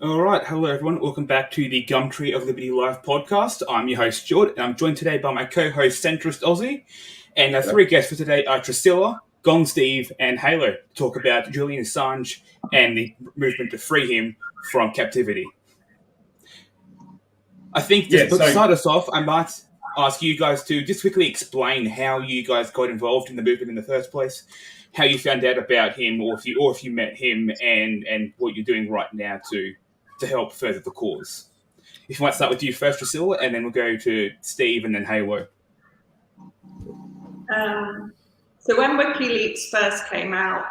All right, hello everyone. Welcome back to the Gumtree of Liberty Live podcast. I'm your host Stuart, and I'm joined today by my co-host CentristOzzy, and our three guests for today are Tresilla, GongSteve, and Halo to talk about Julian Assange and the movement to free him from captivity. I think to start us off, I might ask you guys to just quickly explain how you guys got involved in the movement in the first place, how you found out about him, or if you met him, and what you're doing right now to help further the cause. If you might start with you first, Tresilla, and then we'll go to Steve and then Halo. So when WikiLeaks first came out,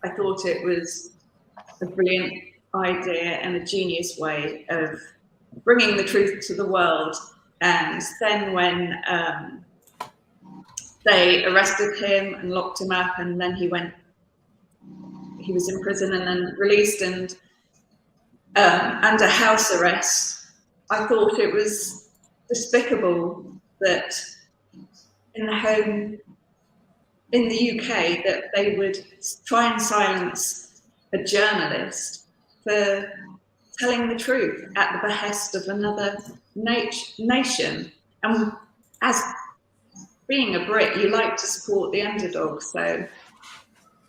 I thought it was a brilliant idea and a genius way of bringing the truth to the world. And then when they arrested him and locked him up, and then he was in prison and then released and under house arrest, I thought it was despicable that in the home in the UK that they would try and silence a journalist for telling the truth at the behest of another nation. And as being a Brit, you like to support the underdog. So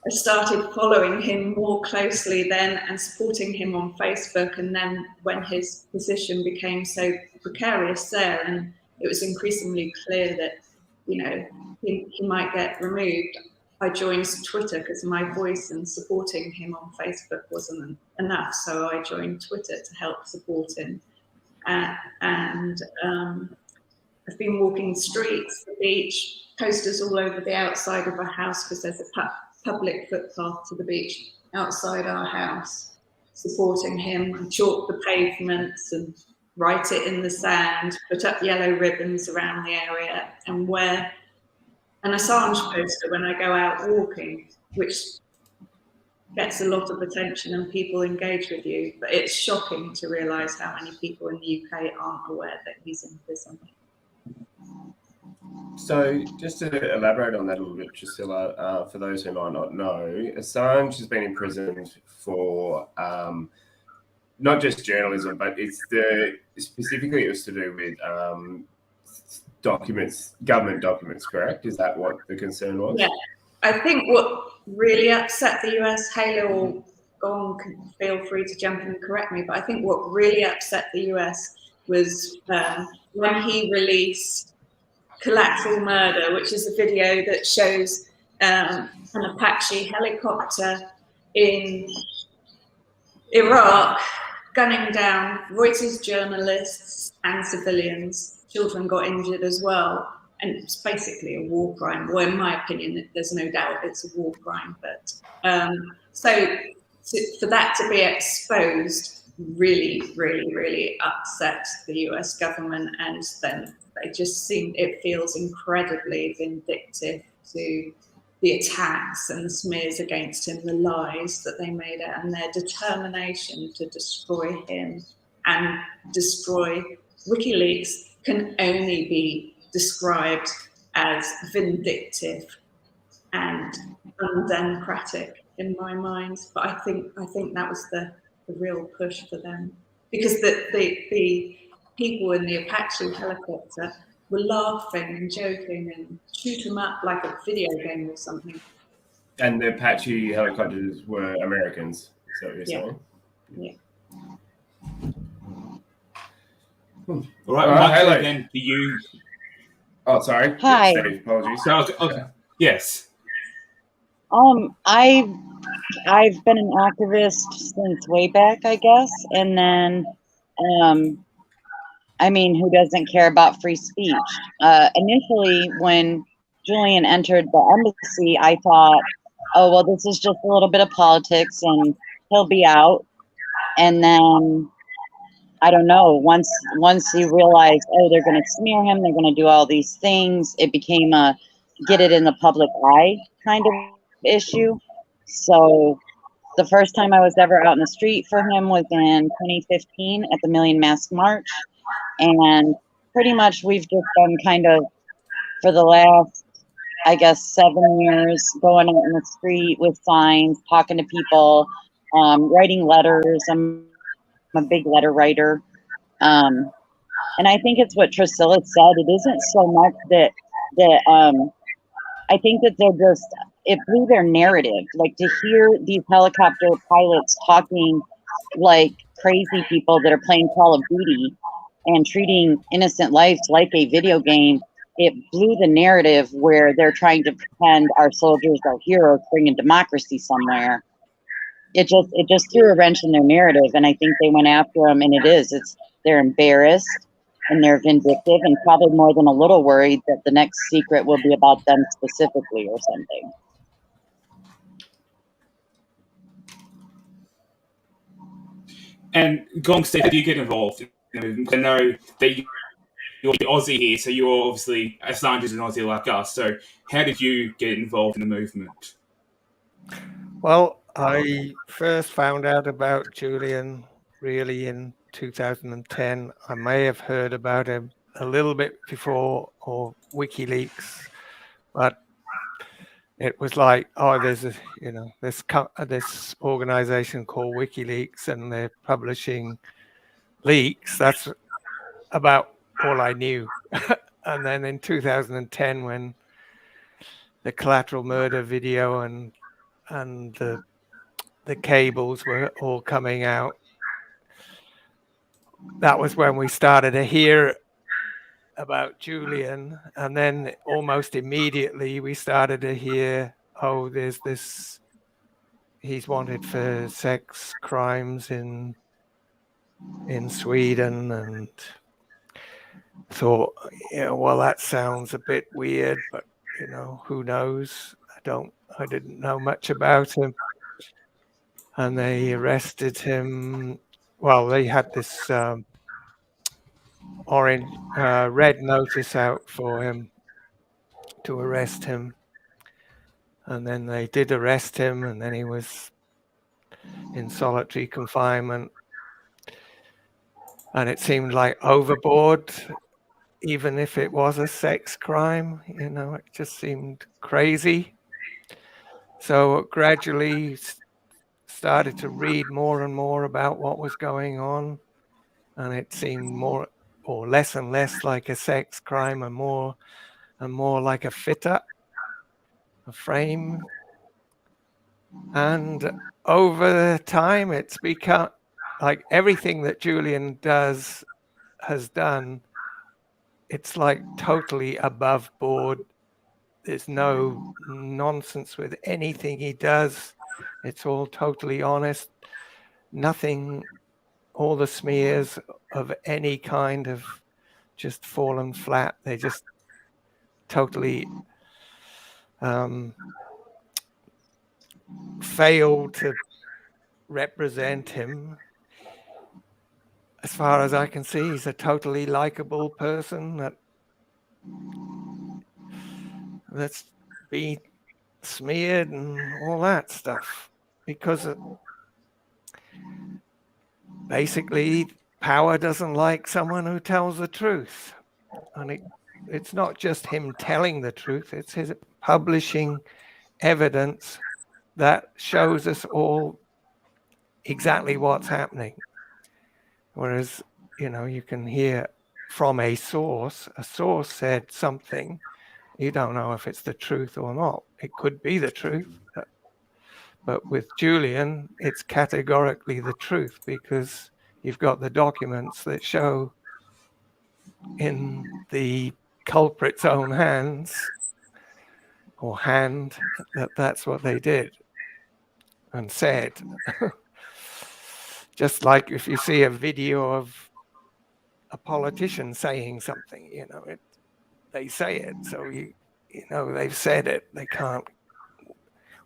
I started following him more closely then and supporting him on Facebook. And then when his position became so precarious there, and it was increasingly clear that, you know, he might get removed, I joined Twitter because my voice and supporting him on Facebook wasn't enough. So I joined Twitter to help support him. And I've been walking the streets, the beach, posters all over the outside of our house because there's a public footpath to the beach outside our house, supporting him. I chalk the pavements and write it in the sand, put up yellow ribbons around the area, and wear an Assange poster when I go out walking, which gets a lot of attention and people engage with you. But it's shocking to realise how many people in the UK aren't aware that he's in prison. So just to elaborate on that a little bit, Tresilla, for those who might not know, Assange has been imprisoned for not just journalism, but specifically it was to do with government documents, correct? Is that what the concern was? Yeah, I think what really upset the US, Halo or Gong can feel free to jump in and correct me, but I think what really upset the US was when he released Collateral Murder, which is a video that shows an Apache helicopter in Iraq gunning down Reuters journalists and civilians. Children got injured as well. And it's basically a war crime. Well, in my opinion, there's no doubt it's a war crime. But so for that to be exposed really, really, really upset the US government. And then it feels incredibly vindictive to the attacks and the smears against him, the lies that they made out, and their determination to destroy him and destroy WikiLeaks can only be described as vindictive and undemocratic in my mind. But I think that was the real push for them, because the people in the Apache helicopter were laughing and joking and shoot them up like a video game or something. And the Apache helicopters were Americans, is that what you're saying? Yeah. All right, Halo, then to you. Oh, sorry. Hi. Steve, apologies. Okay. Yes. I've been an activist since way back, I guess, and then, I mean, who doesn't care about free speech? Initially, when Julian entered the embassy, I thought, oh, well, this is just a little bit of politics and he'll be out. And then, I don't know, once he realized, oh, they're going to smear him, they're going to do all these things, it became a get it in the public eye kind of issue. So the first time I was ever out in the street for him was in 2015 at the Million Mask March. And pretty much we've just been kind of, for the last, I guess, 7 years, going out in the street with signs, talking to people, writing letters. I I'm a big letter writer. And I think it's what Tresilla said. It isn't so much that I think that it blew their narrative. Like, to hear these helicopter pilots talking like crazy people that are playing Call of Duty and treating innocent lives like a video game, it blew the narrative where they're trying to pretend our soldiers are heroes bringing democracy somewhere. It just threw a wrench in their narrative, and I think they went after them, and they're embarrassed and they're vindictive and probably more than a little worried that the next secret will be about them specifically or something. And GongSteve, how do you get involved in the movement? I know that you're Aussie here, so you're obviously Assange is an Aussie like us. So how did you get involved in the movement? Well, I first found out about Julian really in 2010. I may have heard about him a little bit before, or WikiLeaks, but it was like, oh, there's this organization called WikiLeaks, and they're publishing leaks. That's about all I knew. And then in 2010, when the collateral murder video and the cables were all coming out, that was when we started to hear about Julian. And then almost immediately we started to hear, oh, there's this, he's wanted for sex crimes in Sweden, and thought, well, that sounds a bit weird, but who knows? I didn't know much about him. And they arrested him. Well, they had this red notice out for him to arrest him. And then they did arrest him, and then he was in solitary confinement. And it seemed like overboard, even if it was a sex crime, it just seemed crazy. So gradually started to read more and more about what was going on, and it seemed more or less and less like a sex crime and more like a fit-up, a frame. And over time, it's become like everything that Julian has done, it's like totally above board. There's no nonsense with anything he does. It's all totally honest. Nothing, all the smears of any kind have just fallen flat. They just totally failed to represent him. As far as I can see, he's a totally likable person that's been smeared and all that stuff, because basically power doesn't like someone who tells the truth. And it's not just him telling the truth, it's his publishing evidence that shows us all exactly what's happening. Whereas, you can hear from a source said something, you don't know if it's the truth or not. It could be the truth, but with Julian, it's categorically the truth, because you've got the documents that show in the culprit's own hands or hand that that's what they did and said. Just like if you see a video of a politician saying something, they say it. So they've said it. They can't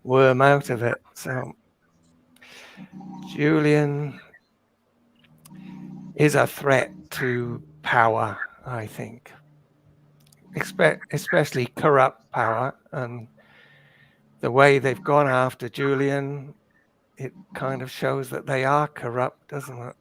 worm out of it. So Julian is a threat to power, I think, especially corrupt power. And the way they've gone after Julian, it kind of shows that they are corrupt, doesn't it?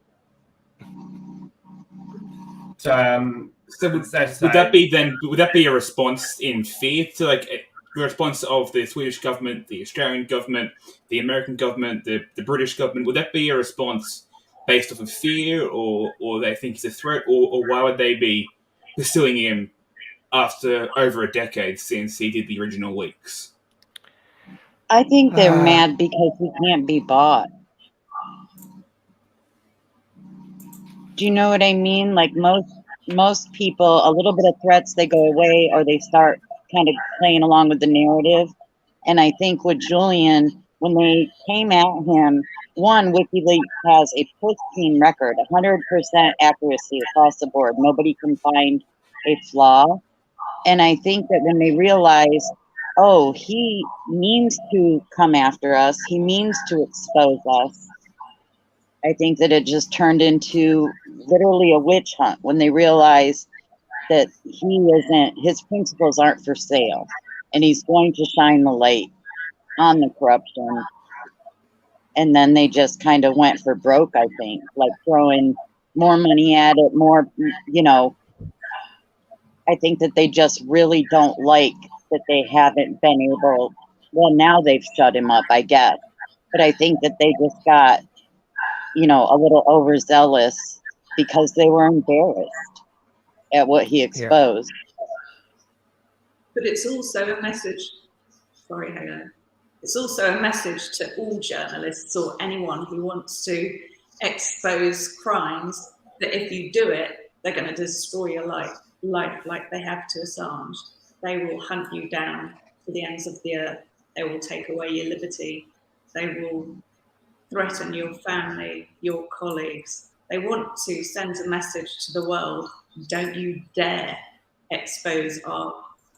So would that be a response in fear to the response of the Swedish government, the Australian government, the American government, the British government? Would that be a response based off of fear, or they think he's a threat, or why would they be pursuing him after over a decade since he did the original leaks? I think they're mad because he can't be bought. Do you know what I mean? Like most people, a little bit of threats, they go away, or they start kind of playing along with the narrative. And I think with Julian, when they came at him, one, WikiLeaks has a pristine record, 100% accuracy across the board. Nobody can find a flaw. And I think that when they realize, oh, he means to come after us, he means to expose us, I think that it just turned into literally a witch hunt when they realized that his principles aren't for sale, and he's going to shine the light on the corruption. And then they just kind of went for broke, I think, like throwing more money at it, more, I think that they just really don't like that they haven't been able, well, now they've shut him up, I guess. But I think that they just got, a little overzealous because they were embarrassed at what he exposed. Yeah. But it's also a message, sorry, Halo. It's also a message to all journalists or anyone who wants to expose crimes that if you do it, they're going to destroy your life like they have to Assange. They will hunt you down to the ends of the earth. They will take away your liberty. They will threaten your family, your colleagues. They want to send a message to the world: don't you dare expose our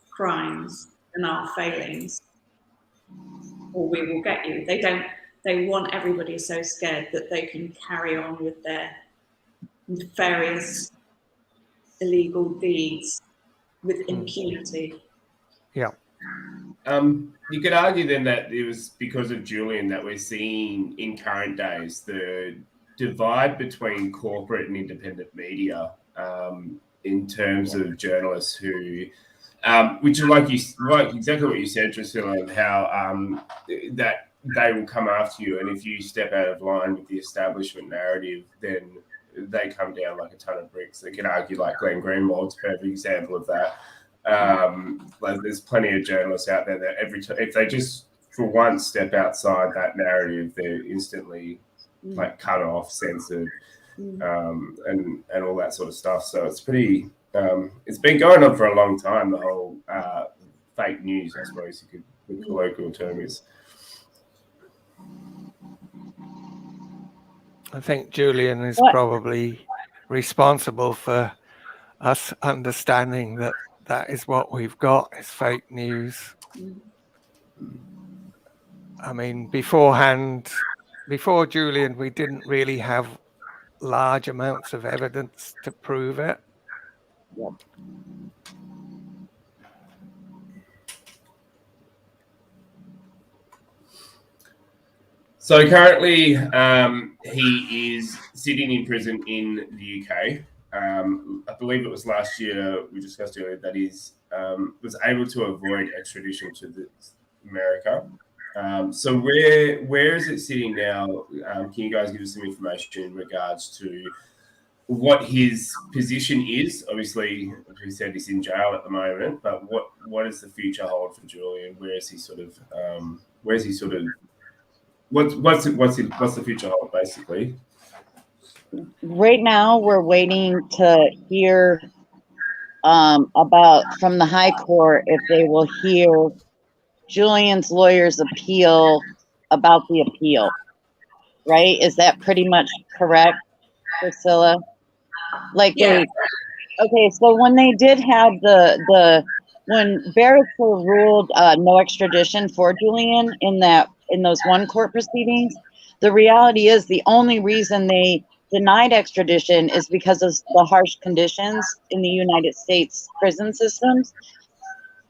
crimes and our failings, or we will get you. They want everybody so scared that they can carry on with their nefarious illegal deeds with impunity. Yeah. You could argue then that it was because of Julian that we're seeing in current days the divide between corporate and independent media in terms of journalists who, which is like exactly what you said, Tresilla, of how that they will come after you, and if you step out of line with the establishment narrative, then they come down like a ton of bricks. They can argue like Glenn Greenwald's a perfect example of that. Like there's plenty of journalists out there that if they just for once step outside that narrative, they're instantly like cut off, censored, and all that sort of stuff. So it's pretty. It's been going on for a long time. The whole fake news, I suppose you could, the colloquial term is. I think Julian is probably responsible for us understanding that that is what we've got, is fake news. I mean, before Julian, we didn't really have large amounts of evidence to prove it. Yep. So currently, he is sitting in prison in the UK. I believe it was last year we discussed earlier that he was able to avoid extradition to America. So where is it sitting now? Can you guys give us some information in regards to what his position is? Obviously, as we said, he's in jail at the moment. But what does the future hold for Julian? What's the future hold, basically? Right now, we're waiting to hear about from the High Court if they will hear Julian's lawyer's appeal about the appeal. Right? Is that pretty much correct, Priscilla? Like, yeah. Okay, so when they did have when Barrett ruled no extradition for Julian in those one court proceedings, the reality is the only reason they denied extradition is because of the harsh conditions in the United States prison systems.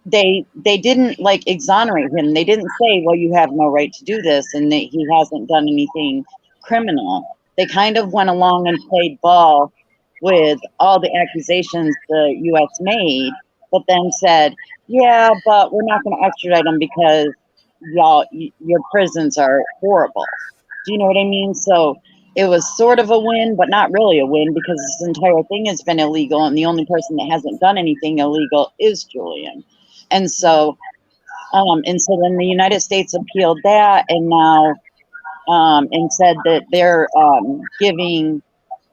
They didn't like exonerate him. They didn't say, well, you have no right to do this and that he hasn't done anything criminal. They kind of went along and played ball with all the accusations the U.S. made, but then said, yeah, but we're not going to extradite him because your prisons are horrible. Do you know what I mean? So it was sort of a win, but not really a win because this entire thing has been illegal, and the only person that hasn't done anything illegal is Julian. And so then the United States appealed that, and now and said that they're giving,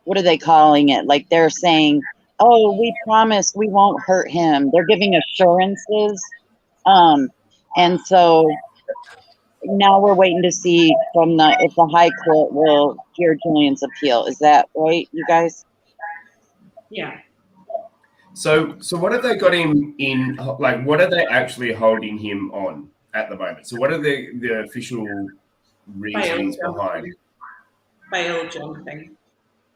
what are they calling it? Like they're saying, oh, we promise we won't hurt him. They're giving assurances. And so now we're waiting to see if the High Court will hear Julian's appeal. Is that right, you guys? Yeah. So what have they got him in? Like, what are they actually holding him on at the moment? So what are the official reasons behind bail jumping?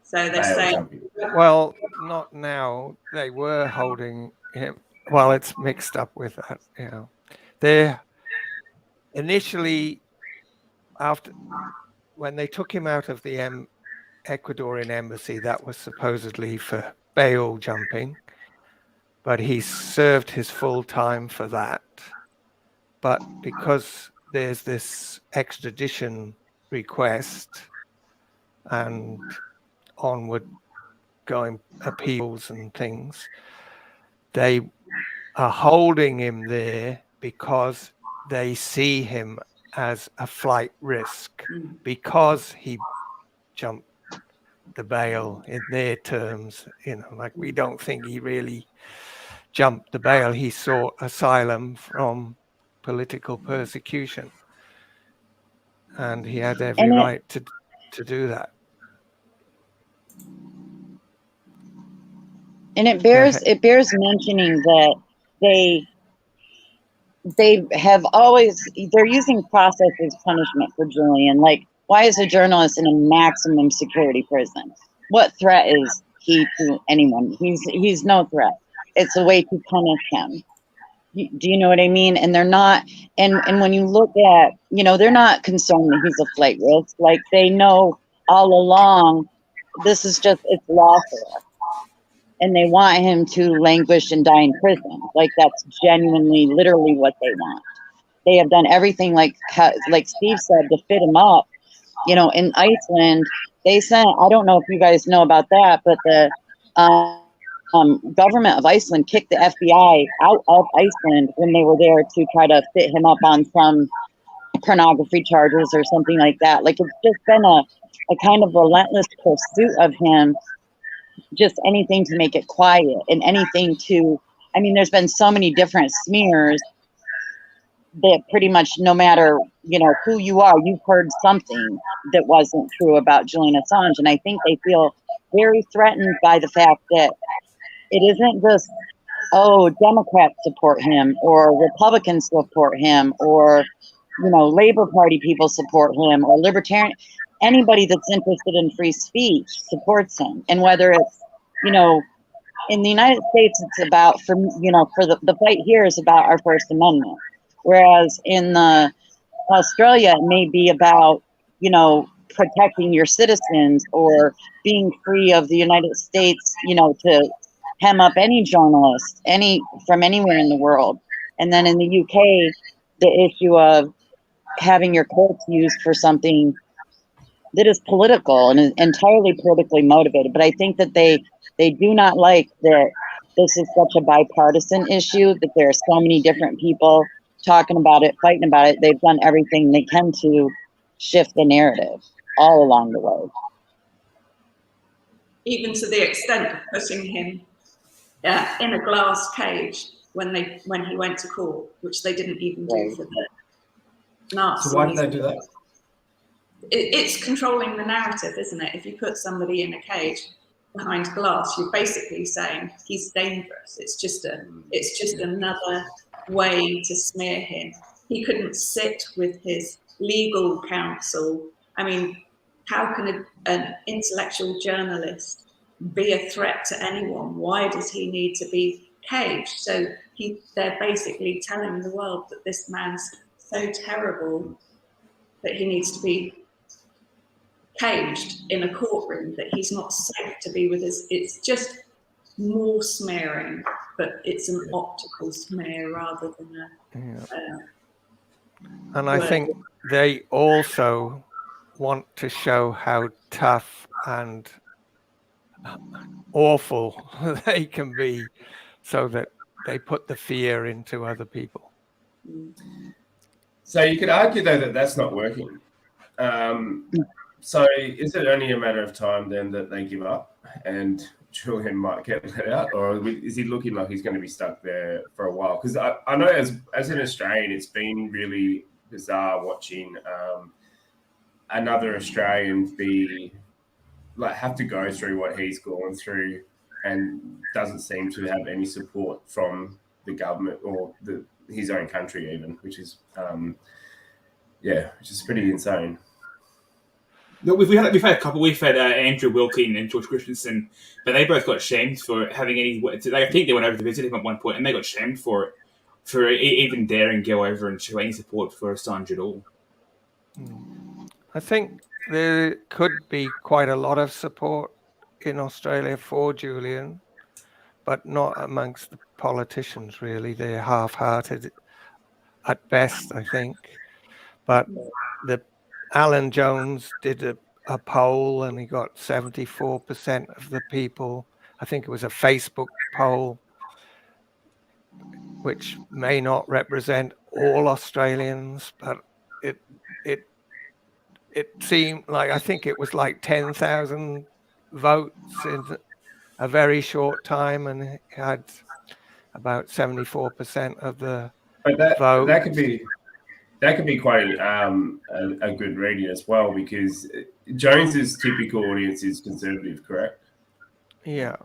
So they're saying, well, not now. They were holding him. Well, it's mixed up with that. You know, they initially, after when they took him out of the Ecuadorian embassy, that was supposedly for bail jumping, but he served his full time for that. But because there's this extradition request and onward going appeals and things, they are holding him there because they see him as a flight risk because he jumped the bail in their terms. You know, like, we don't think he really jumped the bail. He sought asylum from political persecution, and he had every right to do that. And it bears mentioning that they're using process as punishment for Julian. Like, why is a journalist in a maximum security prison? What threat is he to anyone? He's no threat. It's a way to punish him. Do you know what I mean? And they're not, and when you look at, they're not concerned that he's a flight risk. Like, they know all along this is just, it's lawful. And they want him to languish and die in prison. Like, that's genuinely, literally what they want. They have done everything, like Steve said, to fit him up. In Iceland, they sent, I don't know if you guys know about that, but the government of Iceland kicked the FBI out of Iceland when they were there to try to fit him up on some pornography charges or something like that. Like, it's just been a kind of relentless pursuit of him. Just anything to make it quiet, and anything to, there's been so many different smears that pretty much no matter, who you are, you've heard something that wasn't true about Julian Assange. And I think they feel very threatened by the fact that it isn't just, oh, Democrats support him or Republicans support him or, Labor Party people support him or Libertarian. Anybody that's interested in free speech supports him. And whether it's, in the United States, it's about, for the fight here is about our First Amendment. Whereas in Australia, it may be about, protecting your citizens or being free of the United States, to hem up any journalist, from anywhere in the world. And then in the UK, the issue of having your courts used for something that is political and is entirely politically motivated. But I think that they do not like that this is such a bipartisan issue, that there are so many different people talking about it, fighting about it. They've done everything they can to shift the narrative all along the way. Even to the extent of putting him in a glass cage when he went to court, which they didn't even do for the Nazis. So why did they do that? It's controlling the narrative, isn't it? If you put somebody in a cage behind glass, you're basically saying he's dangerous. It's just another way to smear him. He couldn't sit with his legal counsel. How can an intellectual journalist be a threat to anyone? Why does he need to be caged? So they're basically telling the world that this man's so terrible that he needs to be caged in a courtroom, that he's not safe to be with his. It's just more smearing, but it's an optical smear rather than a. And I think they also want to show how tough and awful they can be, so that they put the fear into other people. So you could argue, though, that that's not working. So is it only a matter of time then that they give up and Julian might get let out, or is he looking like he's going to be stuck there for a while? Because I know as an Australian, it's been really bizarre watching another Australian have to go through what he's gone through and doesn't seem to have any support from the government or his own country even, which is pretty insane. No, we've had a couple. We've had Andrew Wilkie and George Christensen, but they both got shamed for having any. I think they went over to visit him at one point, and they got shamed for it, for even daring to go over and show any support for Assange at all. I think there could be quite a lot of support in Australia for Julian, but not amongst the politicians, really. They're half-hearted at best, I think. But Alan Jones did a poll and he got 74% of the people. I think it was a Facebook poll, which may not represent all Australians, but it seemed like, I think it was like 10,000 votes in a very short time, and it had about 74% of the vote. That could be quite a good reading as well, because Jones's typical audience is conservative, correct? Yeah.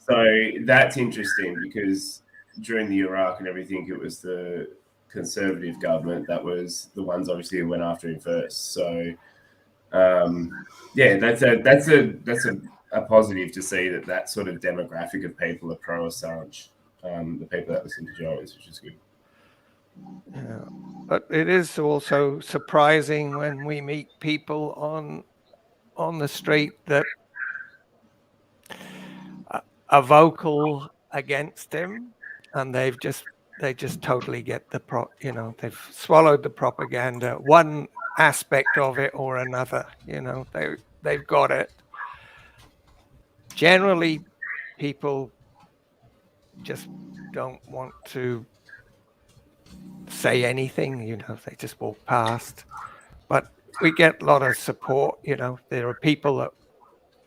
So that's interesting, because during the Iraq and everything, it was the conservative government that was the ones obviously who went after him first. So that's a positive to see that sort of demographic of people are pro Assange, the people that listen to Jones, which is good. Yeah, but it is also surprising when we meet people on the street that are vocal against him, and they just totally get they've swallowed the propaganda, one aspect of it or another. They've got it. Generally, people just don't want to say anything, they just walk past. But we get a lot of support. There are people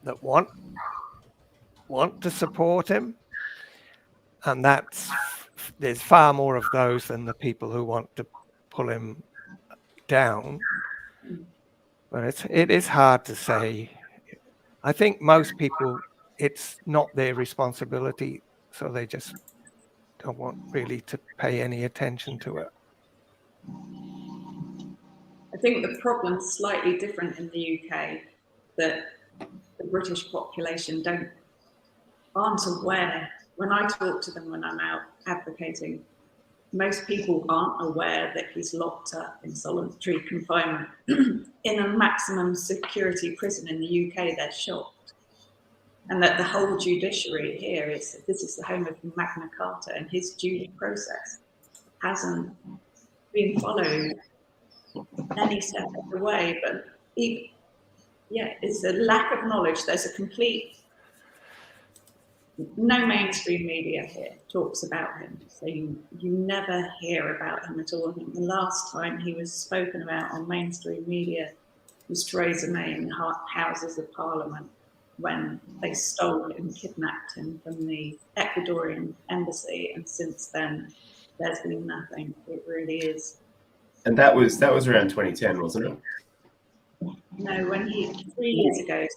that want to support him, and there's far more of those than the people who want to pull him down. But it is hard to say. I think most people, it's not their responsibility, so they just don't want really to pay any attention to it. I think the problem's slightly different in the UK, that the British population aren't aware. When I talk to them when I'm out advocating, most people aren't aware that he's locked up in solitary confinement in a maximum security prison in the UK. They're shocked. And that the whole judiciary here this is the home of Magna Carta, and his due process hasn't been followed any step of the way. But it's a lack of knowledge. There's a complete, no mainstream media here talks about him. So you never hear about him at all. I think the last time he was spoken about on mainstream media was Theresa May in the Houses of Parliament, when they stole and kidnapped him from the Ecuadorian embassy, and since then there's been nothing. It really is. And that was around 2010, wasn't it? No, 3 years ago.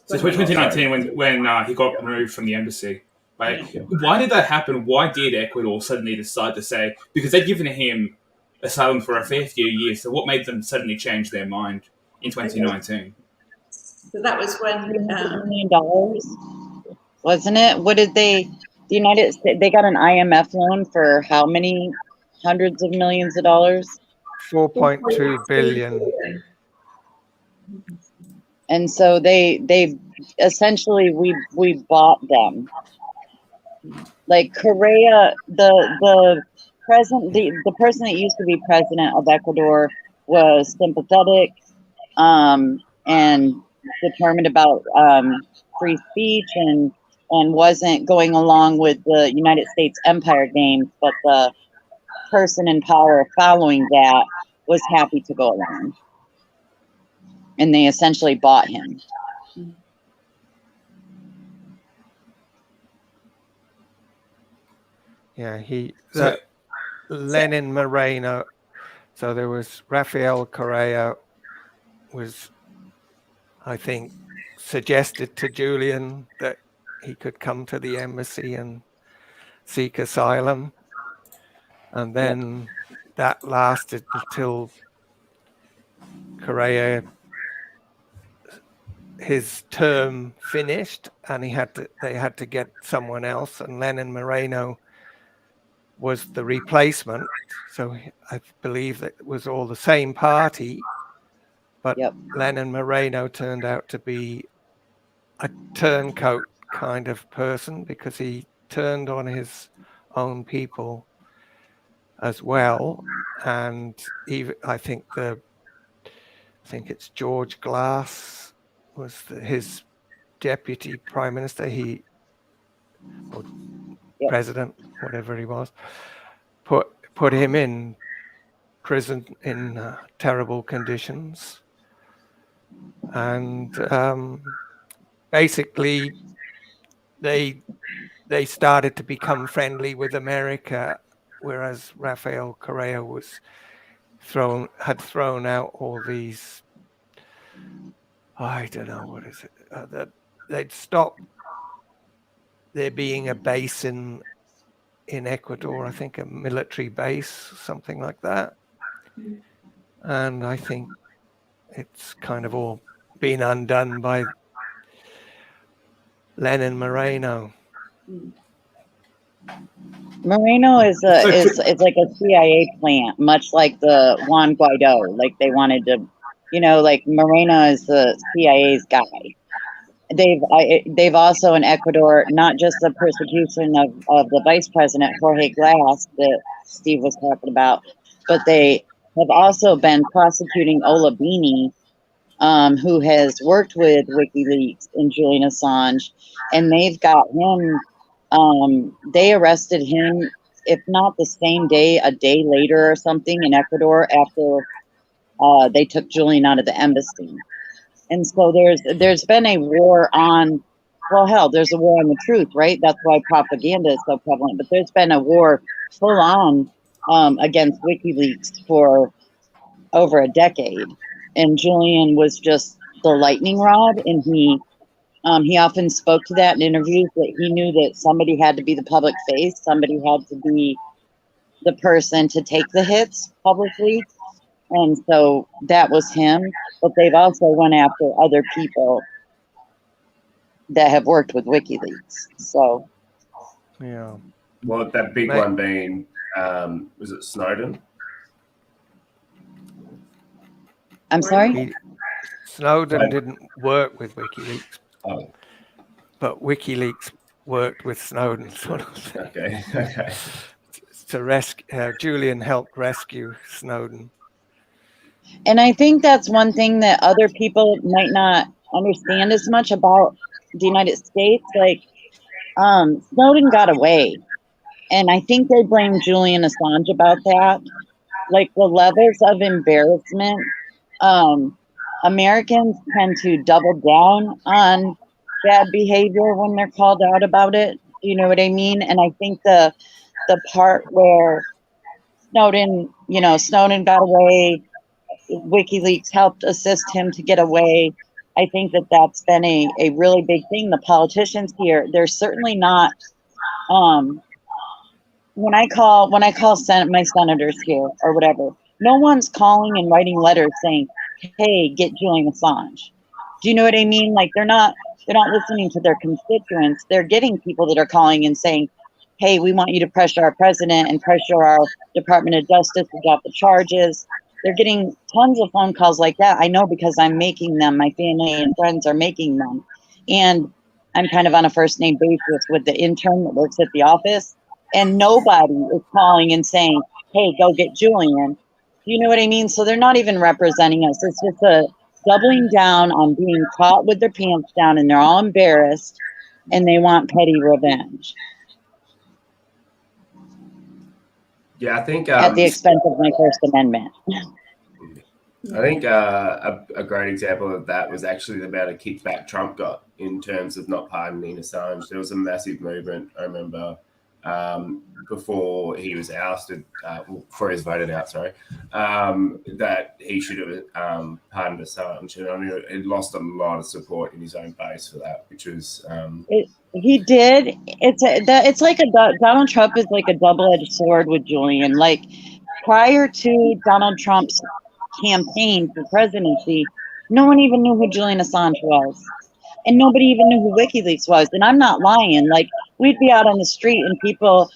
So 2019, when he got removed from the embassy. Right? Yeah. Why did that happen? Why did Ecuador suddenly decide to say, because they'd given him asylum for a fair few years, so what made them suddenly change their mind in 2019? So that was when $1 million, wasn't it? What did the United States, they got an IMF loan for how many hundreds of millions of dollars? 4.2 billion. And so they essentially we bought them. Like Correa, the person that used to be president of Ecuador was sympathetic. and determined about free speech and wasn't going along with the United States Empire Games, but the person in power following that was happy to go along. And they essentially bought him. Yeah, So- Lenin Moreno. So there was Rafael Correa was, I think, suggested to Julian that he could come to the embassy and seek asylum. And then that lasted until Correa, his term finished, and they had to get someone else, and Lenin Moreno was the replacement. So I believe that it was all the same party, but Lenin Moreno turned out to be a turncoat kind of person because he turned on his own people as well. And even I think it's George Glass was his deputy prime minister, or president, whatever he was, put him in prison in terrible conditions. And basically they started to become friendly with America, whereas Rafael Correa had thrown out all these, I don't know, what is it, that they'd stopped there being a base in Ecuador, I think a military base, something like that. And I think it's kind of all been undone by Lenin Moreno. Moreno is like a CIA plant, much like the Juan Guaido. Like they wanted to, like Moreno is the CIA's guy. They've also in Ecuador, not just the persecution of the vice president Jorge Glass that Steve was talking about, but they have also been prosecuting Ola Bini, who has worked with WikiLeaks and Julian Assange, and they've got him. They arrested him, if not the same day, a day later or something in Ecuador after they took Julian out of the embassy. And so there's been a war on, well, hell, there's a war on the truth, right? That's why propaganda is so prevalent. But there's been a war full on against WikiLeaks for over a decade. And Julian was just the lightning rod. And he often spoke to that in interviews, that he knew that somebody had to be the public face. Somebody had to be the person to take the hits publicly. And so that was him, but they've also went after other people that have worked with WikiLeaks. So, yeah. Well, that big one being, was it Snowden? I'm sorry? Snowden didn't work with WikiLeaks, but WikiLeaks worked with Snowden, sort of thing. Okay. To rescue, Julian helped rescue Snowden. And I think that's one thing that other people might not understand as much about the United States. Like, Snowden got away. And I think they blame Julian Assange about that. Like, the levels of embarrassment, Americans tend to double down on bad behavior when they're called out about it. You know what I mean? And I think the part where Snowden got away, WikiLeaks helped assist him to get away. I think that's been a really big thing. The politicians here, they're certainly not. When I call my senators here or whatever, no one's calling and writing letters saying, "Hey, get Julian Assange." Do you know what I mean? Like they're not listening to their constituents. They're getting people that are calling and saying, "Hey, we want you to pressure our president and pressure our Department of Justice to drop the charges." They're getting tons of phone calls like that. I know because I'm making them. My family and friends are making them. And I'm kind of on a first name basis with the intern that works at the office. And nobody is calling and saying, "Hey, go get Julian." You know what I mean? So they're not even representing us. It's just doubling down on being caught with their pants down, and they're all embarrassed, and they want petty revenge. Yeah, I think at the expense of my First Amendment. I think a great example of that was actually the amount of kickback Trump got in terms of not pardoning Assange. There was a massive movement, I remember, before he was ousted, before he was voted out, sorry, that he should have pardoned Assange. And I mean, he lost a lot of support in his own base for that, which was... He did. It's like Donald Trump is like a double-edged sword with Julian. Like, prior to Donald Trump's campaign for presidency, no one even knew who Julian Assange was. And nobody even knew who WikiLeaks was. And I'm not lying. Like, we'd be out on the street and people,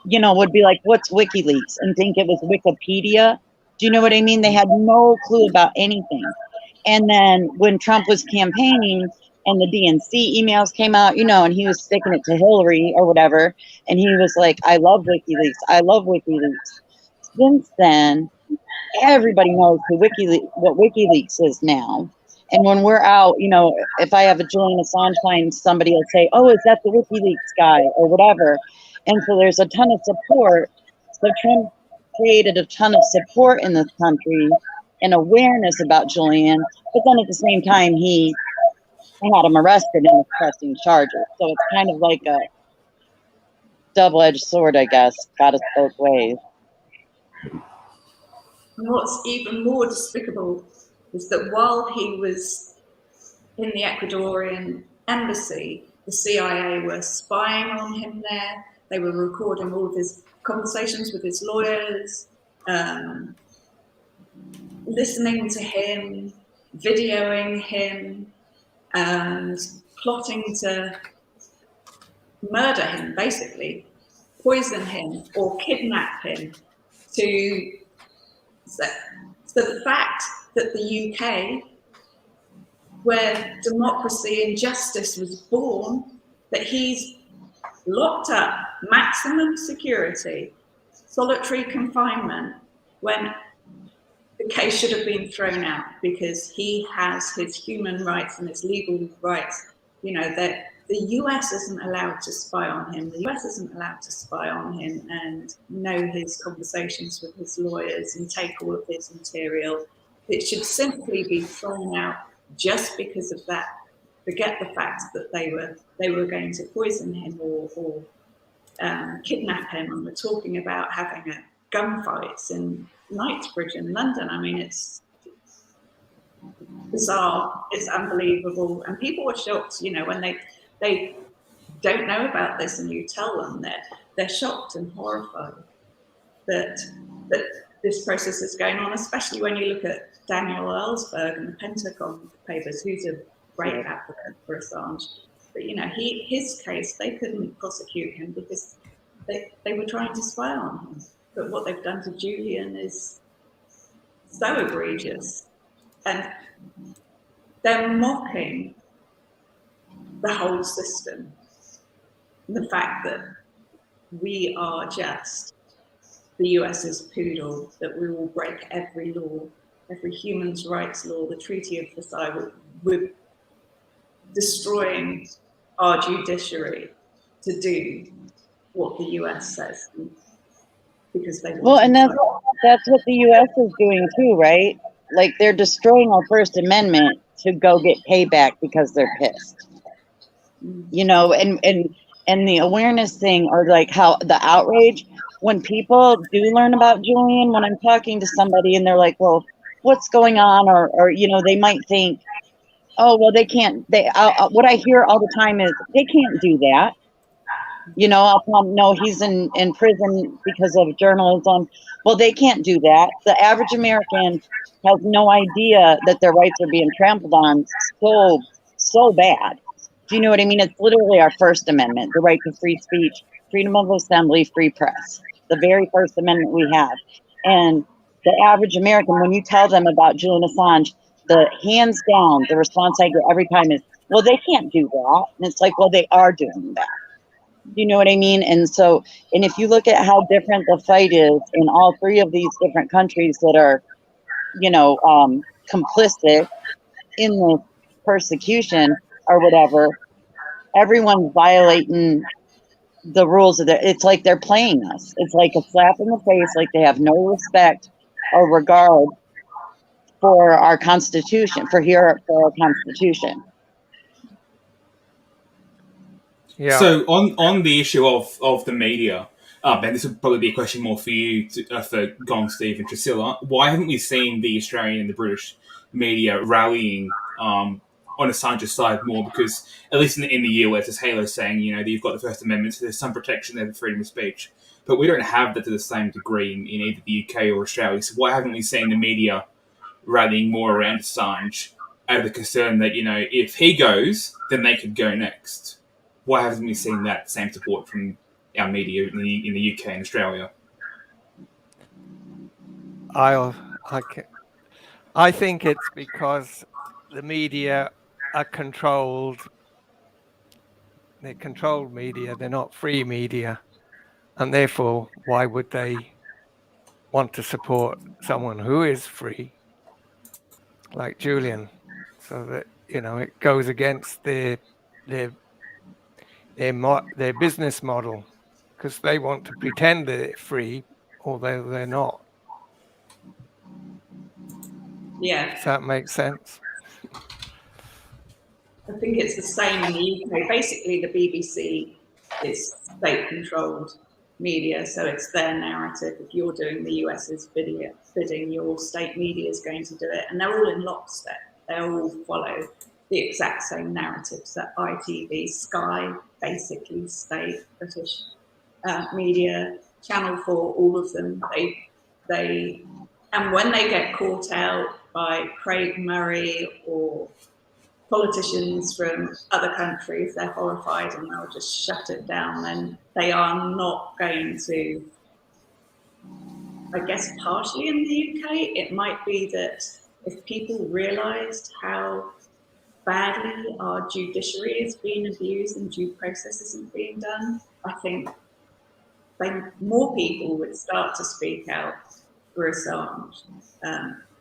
you know, would be like, what's WikiLeaks? And think it was Wikipedia. Do you know what I mean? They had no clue about anything. And then when Trump was campaigning and the DNC emails came out, you know, and he was sticking it to Hillary or whatever, and he was like, I love WikiLeaks. I love WikiLeaks. Since then, everybody knows what WikiLeaks is now. And when we're out, you know, if I have a Julian Assange sign, somebody will say, oh, is that the WikiLeaks guy or whatever? And so there's a ton of support. So Trump created a ton of support in this country and awareness about Julian. But then at the same time, he had him arrested and was pressing charges. So it's kind of like a double-edged sword, I guess. Got us both ways. And what's even more despicable is that while he was in the Ecuadorian embassy, the CIA were spying on him there. They were recording all of his conversations with his lawyers, listening to him, videoing him, and plotting to murder him, basically, poison him or kidnap him. So the fact that the UK, where democracy and justice was born, that he's locked up, maximum security, solitary confinement, when the case should have been thrown out because he has his human rights and his legal rights. You know, that the US isn't allowed to spy on him. The US isn't allowed to spy on him and know his conversations with his lawyers and take all of his material. It should simply be thrown out just because of that. Forget the fact that they were going to poison him or kidnap him, and we're talking about having a gunfights in Knightsbridge in London. I mean, it's bizarre, it's unbelievable, and people were shocked, you know, when they don't know about this and you tell them, they're shocked and horrified that this process is going on, especially when you look at Daniel Ellsberg and the Pentagon Papers, who's a great advocate for Assange. But, you know, his case, they couldn't prosecute him because they were trying to spy on him. But what they've done to Julian is so egregious. And they're mocking the whole system. The fact that we are just the US's poodle, that we will break every law, every human rights law, the Treaty of Versailles. We're destroying our judiciary to do what the US says. Because they well, and that's what the US is doing too, right? Like, they're destroying our First Amendment to go get payback because they're pissed. You know, and the awareness thing, or like how the outrage, when people do learn about Julian, when I'm talking to somebody and they're like, well, what's going on? Or you know, they might think, oh, well, they can't, what I hear all the time is, they can't do that. You know, I'll tell them, no, he's in prison because of journalism. Well, they can't do that. The average American has no idea that their rights are being trampled on so bad. Do you know what I mean? It's literally our First Amendment, the right to free speech, freedom of assembly, free press, the very First Amendment we have. And the average American, when you tell them about Julian Assange, the hands down, the response I get every time is, well, they can't do that. And it's like, well, they are doing that. You know what I mean? And so, and if you look at how different the fight is in all three of these different countries that are, you know, complicit in the persecution or whatever, everyone's violating the rules of it's like they're playing us. It's like a slap in the face, like they have no respect or regard for our Constitution, for our Constitution. Yeah. So on the issue of the media, and this would probably be a question more for you, for GongSteve and Tresilla. Why haven't we seen the Australian and the British media rallying on Assange's side more? Because at least in the US, as Halo's saying, that you've got the First Amendment, so there's some protection there for freedom of speech. But we don't have that to the same degree in either the UK or Australia. So why haven't we seen the media rallying more around Assange out of the concern that, if he goes, then they could go next? Why haven't we seen that same support from our media in the UK and Australia? I think it's because the media are controlled. They're controlled media. They're not free media, and therefore, why would they want to support someone who is free, like Julian? So that it goes against their business model, because they want to pretend they're free, although they're not. Yeah. Does that make sense? I think it's the same in the UK. Basically, the BBC is state-controlled media, so it's their narrative. If you're doing the US's bidding, your state media is going to do it, and they're all in lockstep. They all follow the exact same narratives that ITV, Sky, basically state British media, Channel 4, all of them. They and when they get caught out by Craig Murray or politicians from other countries, they're horrified and they'll just shut it down. And they are not going to, I guess, partially in the UK, it might be that if people realised how badly our judiciary is being abused and due process isn't being done, I think more people would start to speak out for Assange.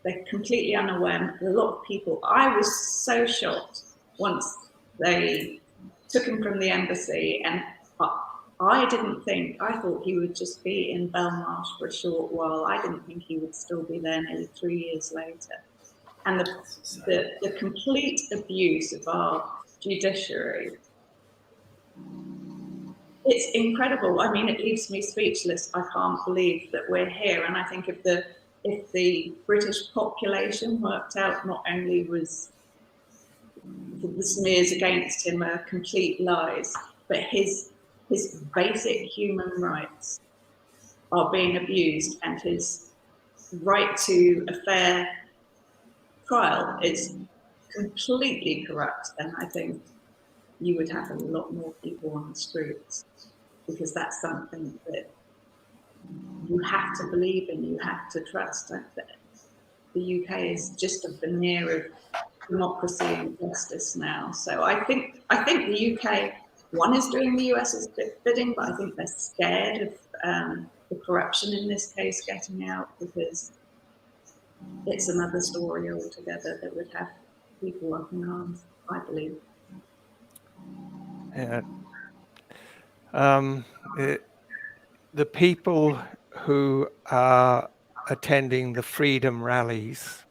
They're completely unaware. A lot of people, I was so shocked once they took him from the embassy, and I thought he would just be in Belmarsh for a short while. I didn't think he would still be there nearly 3 years later. And the complete abuse of our judiciary, it's incredible. I mean, it leaves me speechless. I can't believe that we're here. And I think if the British population worked out not only was the smears against him are complete lies, but his basic human rights are being abused, and his right to a fair trial is completely corrupt, then I think you would have a lot more people on the streets, because that's something that you have to believe in, you have to trust. The UK is just a veneer of democracy and justice now. So I think the UK, one, is doing the US's bidding, but I think they're scared of the corruption in this case getting out, because it's another story altogether that would have people up in arms, I believe. Yeah. The people who are attending the freedom rallies,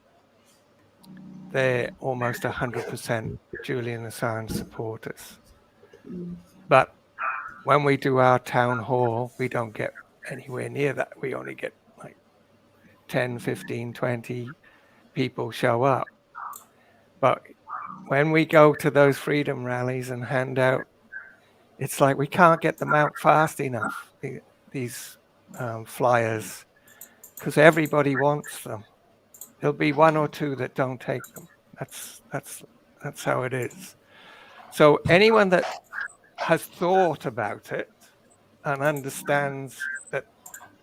they're almost 100% Julian Assange supporters. But when we do our town hall, we don't get anywhere near that. We only get like 10, 15, 20 people show up. But when we go to those freedom rallies and hand out, it's like we can't get them out fast enough, these flyers, because everybody wants them. There'll be one or two that don't take them. That's how it is. So anyone that has thought about it and understands that,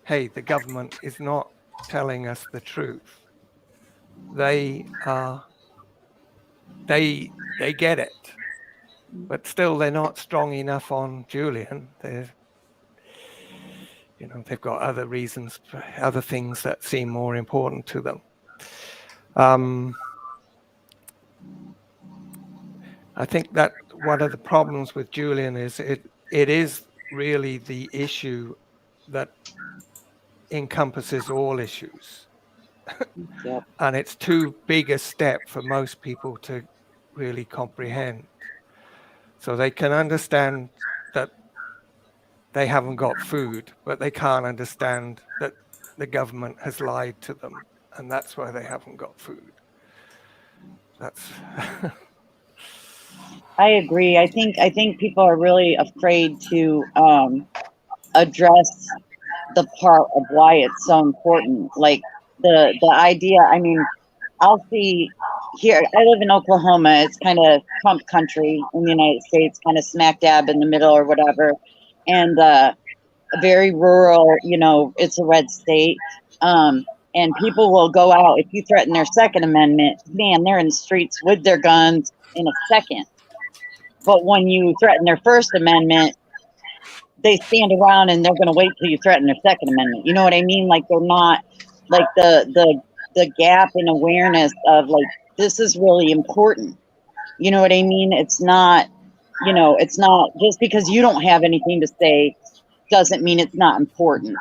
hey, the government is not telling us the truth, they get it. But still, they're not strong enough on Julian. They've got other reasons, other things that seem more important to them. I think that one of the problems with Julian is it is really the issue that encompasses all issues. Yep. And it's too big a step for most people to really comprehend. So they can understand that they haven't got food, but they can't understand that the government has lied to them, and that's why they haven't got food. That's I agree. I think people are really afraid to address the part of why it's so important. Like the idea. I mean, I'll see here. I live in Oklahoma. It's kind of Trump country in the United States, kind of smack dab in the middle or whatever, and very rural. You know, it's a red state. And people will go out if you threaten their Second Amendment. Man, they're in the streets with their guns in a second. But when you threaten their First Amendment, they stand around and they're going to wait till you threaten their Second Amendment. You know what I mean? Like they're not like the gap in awareness of like this is really important. You know what I mean? It's not, you know, it's not just because you don't have anything to say doesn't mean it's not important.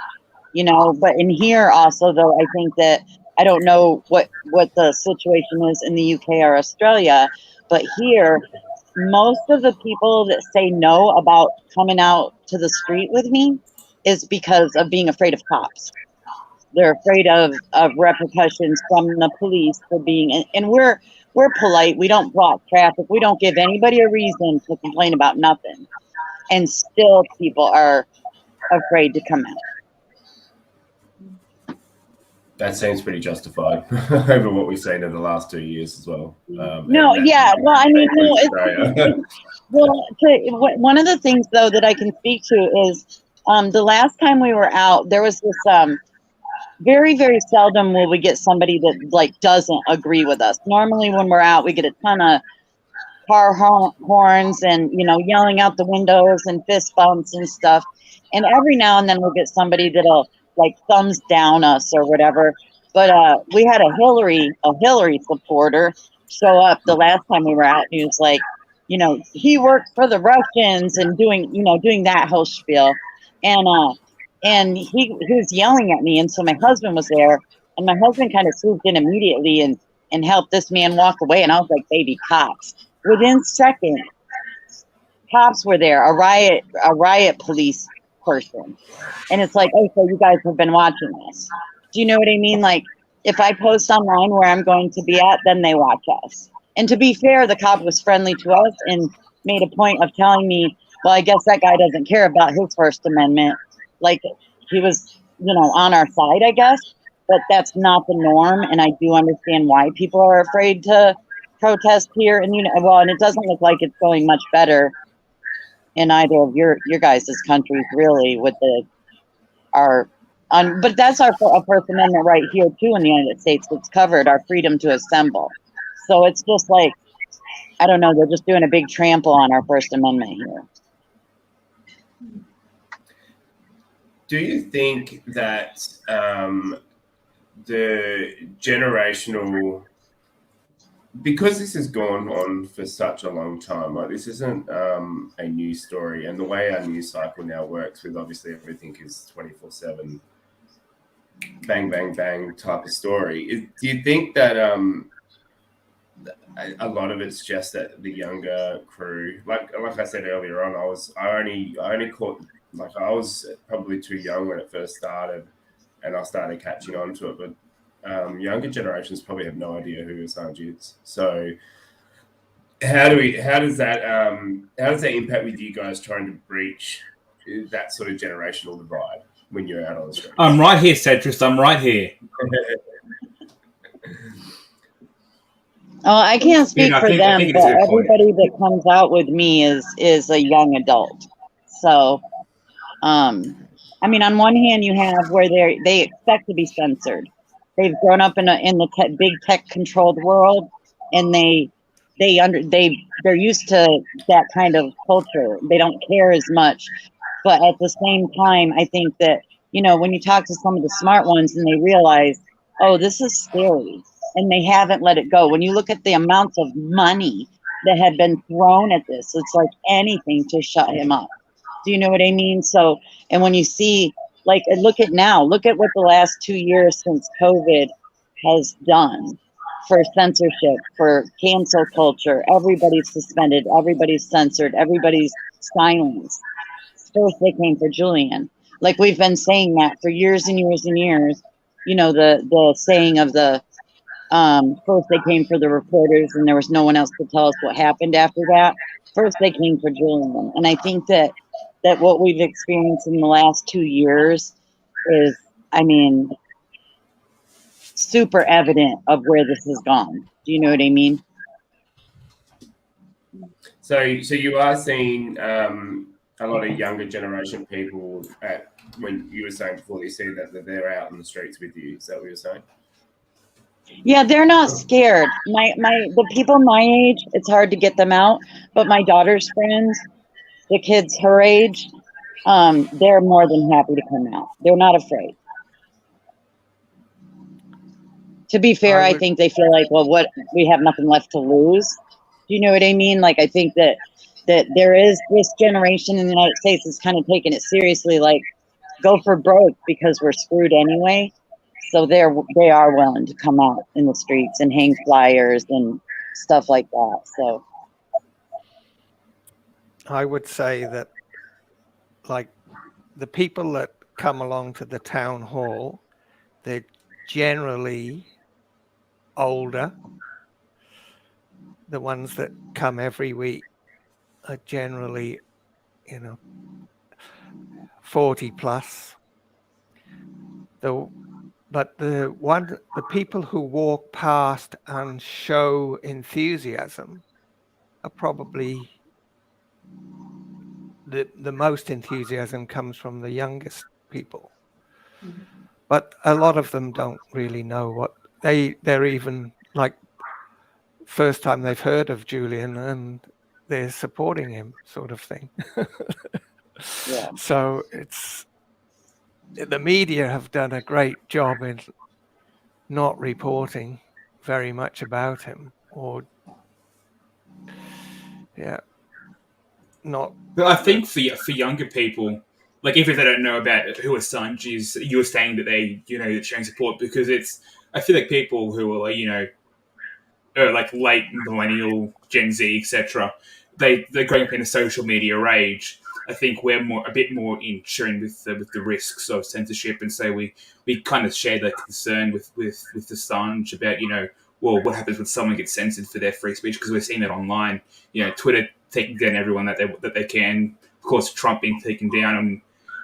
You know, but in here also though, I think that I don't know what the situation is in the UK or Australia, but here most of the people that say no about coming out to the street with me is because of being afraid of cops. They're afraid of repercussions from the police for being, and we're polite. We don't block traffic. We don't give anybody a reason to complain about nothing. And still people are afraid to come out. That seems pretty justified over what we've seen in the last 2 years as well. No, yeah. Well, I mean, no, one of the things, though, that I can speak to is the last time we were out, there was this very, very seldom will we get somebody that, like, doesn't agree with us. Normally when we're out, we get a ton of car horns and, you know, yelling out the windows and fist bumps and stuff. And every now and then we'll get somebody that'll, like, thumbs down us or whatever. But we had a Hillary supporter show up the last time we were out. He was like, you know, he worked for the Russians and doing that whole spiel. And he was yelling at me. And so my husband was there, and my husband kind of swooped in immediately and helped this man walk away. And I was like, baby, cops. Within seconds, cops were there, a riot police person. And it's like, oh, so you guys have been watching this. Do you know what I mean? Like, if I post online where I'm going to be at, then they watch us. And to be fair, the cop was friendly to us and made a point of telling me, well, I guess that guy doesn't care about his First Amendment. Like, he was, you know, on our side, I guess. But that's not the norm. And I do understand why people are afraid to protest here. And, you know, well, and it doesn't look like it's going much better in either of your guys' countries, really, with but that's our First Amendment right here too in the United States. It's covered our freedom to assemble. So it's just like, I don't know, they're just doing a big trample on our First Amendment here. Do you think that the generational, because this has gone on for such a long time, like this isn't a new story, and the way our news cycle now works with obviously everything is 24/7, bang, bang, bang type of story. Do you think that a lot of it's just that the younger crew, like I said earlier on, I only caught, like I was probably too young when it first started, and I started catching on to it, but younger generations probably have no idea who Assange is. So how does that impact with you guys trying to breach that sort of generational divide when you're out on the street? I'm right here, Centrist. I'm right here. Oh, I can't speak for them, but everybody that comes out with me is a young adult. So, I mean, on one hand, you have where they expect to be censored. They've grown up in the big tech controlled world, and they're used to that kind of culture. They don't care as much. But at the same time, I think that, you know, when you talk to some of the smart ones and they realize, oh, this is scary, and they haven't let it go. When you look at the amounts of money that had been thrown at this. It's like anything to shut him up. Do you know what I mean? So, and when you see, like, look at what the last 2 years since COVID has done for censorship, for cancel culture. Everybody's suspended, everybody's censored, everybody's silenced. First they came for Julian. Like, we've been saying that for years and years and years. You know, the saying of the first they came for the reporters and there was no one else to tell us what happened after that. First they came for Julian. And I think that what we've experienced in the last 2 years is, I mean, super evident of where this has gone. Do you know what I mean? So you are seeing a lot of younger generation people when you were saying before, you see that they're out in the streets with you. Is that what you're saying? Yeah, they're not scared. The people my age, it's hard to get them out. But my daughter's friends, the kids her age, they're more than happy to come out. They're not afraid. To be fair, I think they feel like, well, what, we have nothing left to lose. Do you know what I mean? Like, I think that there is this generation in the United States is kind of taking it seriously, like, go for broke because we're screwed anyway. So they are willing to come out in the streets and hang flyers and stuff like that. So I would say that, like, the people that come along to the town hall, they're generally older. The ones that come every week are generally, 40 plus. But the people who walk past and show enthusiasm are probably the most enthusiasm comes from the youngest people. But a lot of them don't really know what they're even, like, first time they've heard of Julian and they're supporting him, sort of thing. yeah. So the media have done a great job in not reporting very much about him, or not. But I think for younger people, like, even if they don't know about who Assange is, you were saying that they're showing support because I feel like people who are like late millennial, Gen Z, etc. They're growing up in a social media age. I think we're a bit more in tune with the risks of censorship, and so we kind of share that concern with Assange about well, what happens when someone gets censored for their free speech, because we're seeing that online. Twitter taking down everyone that they can. Of course, Trump being taken down,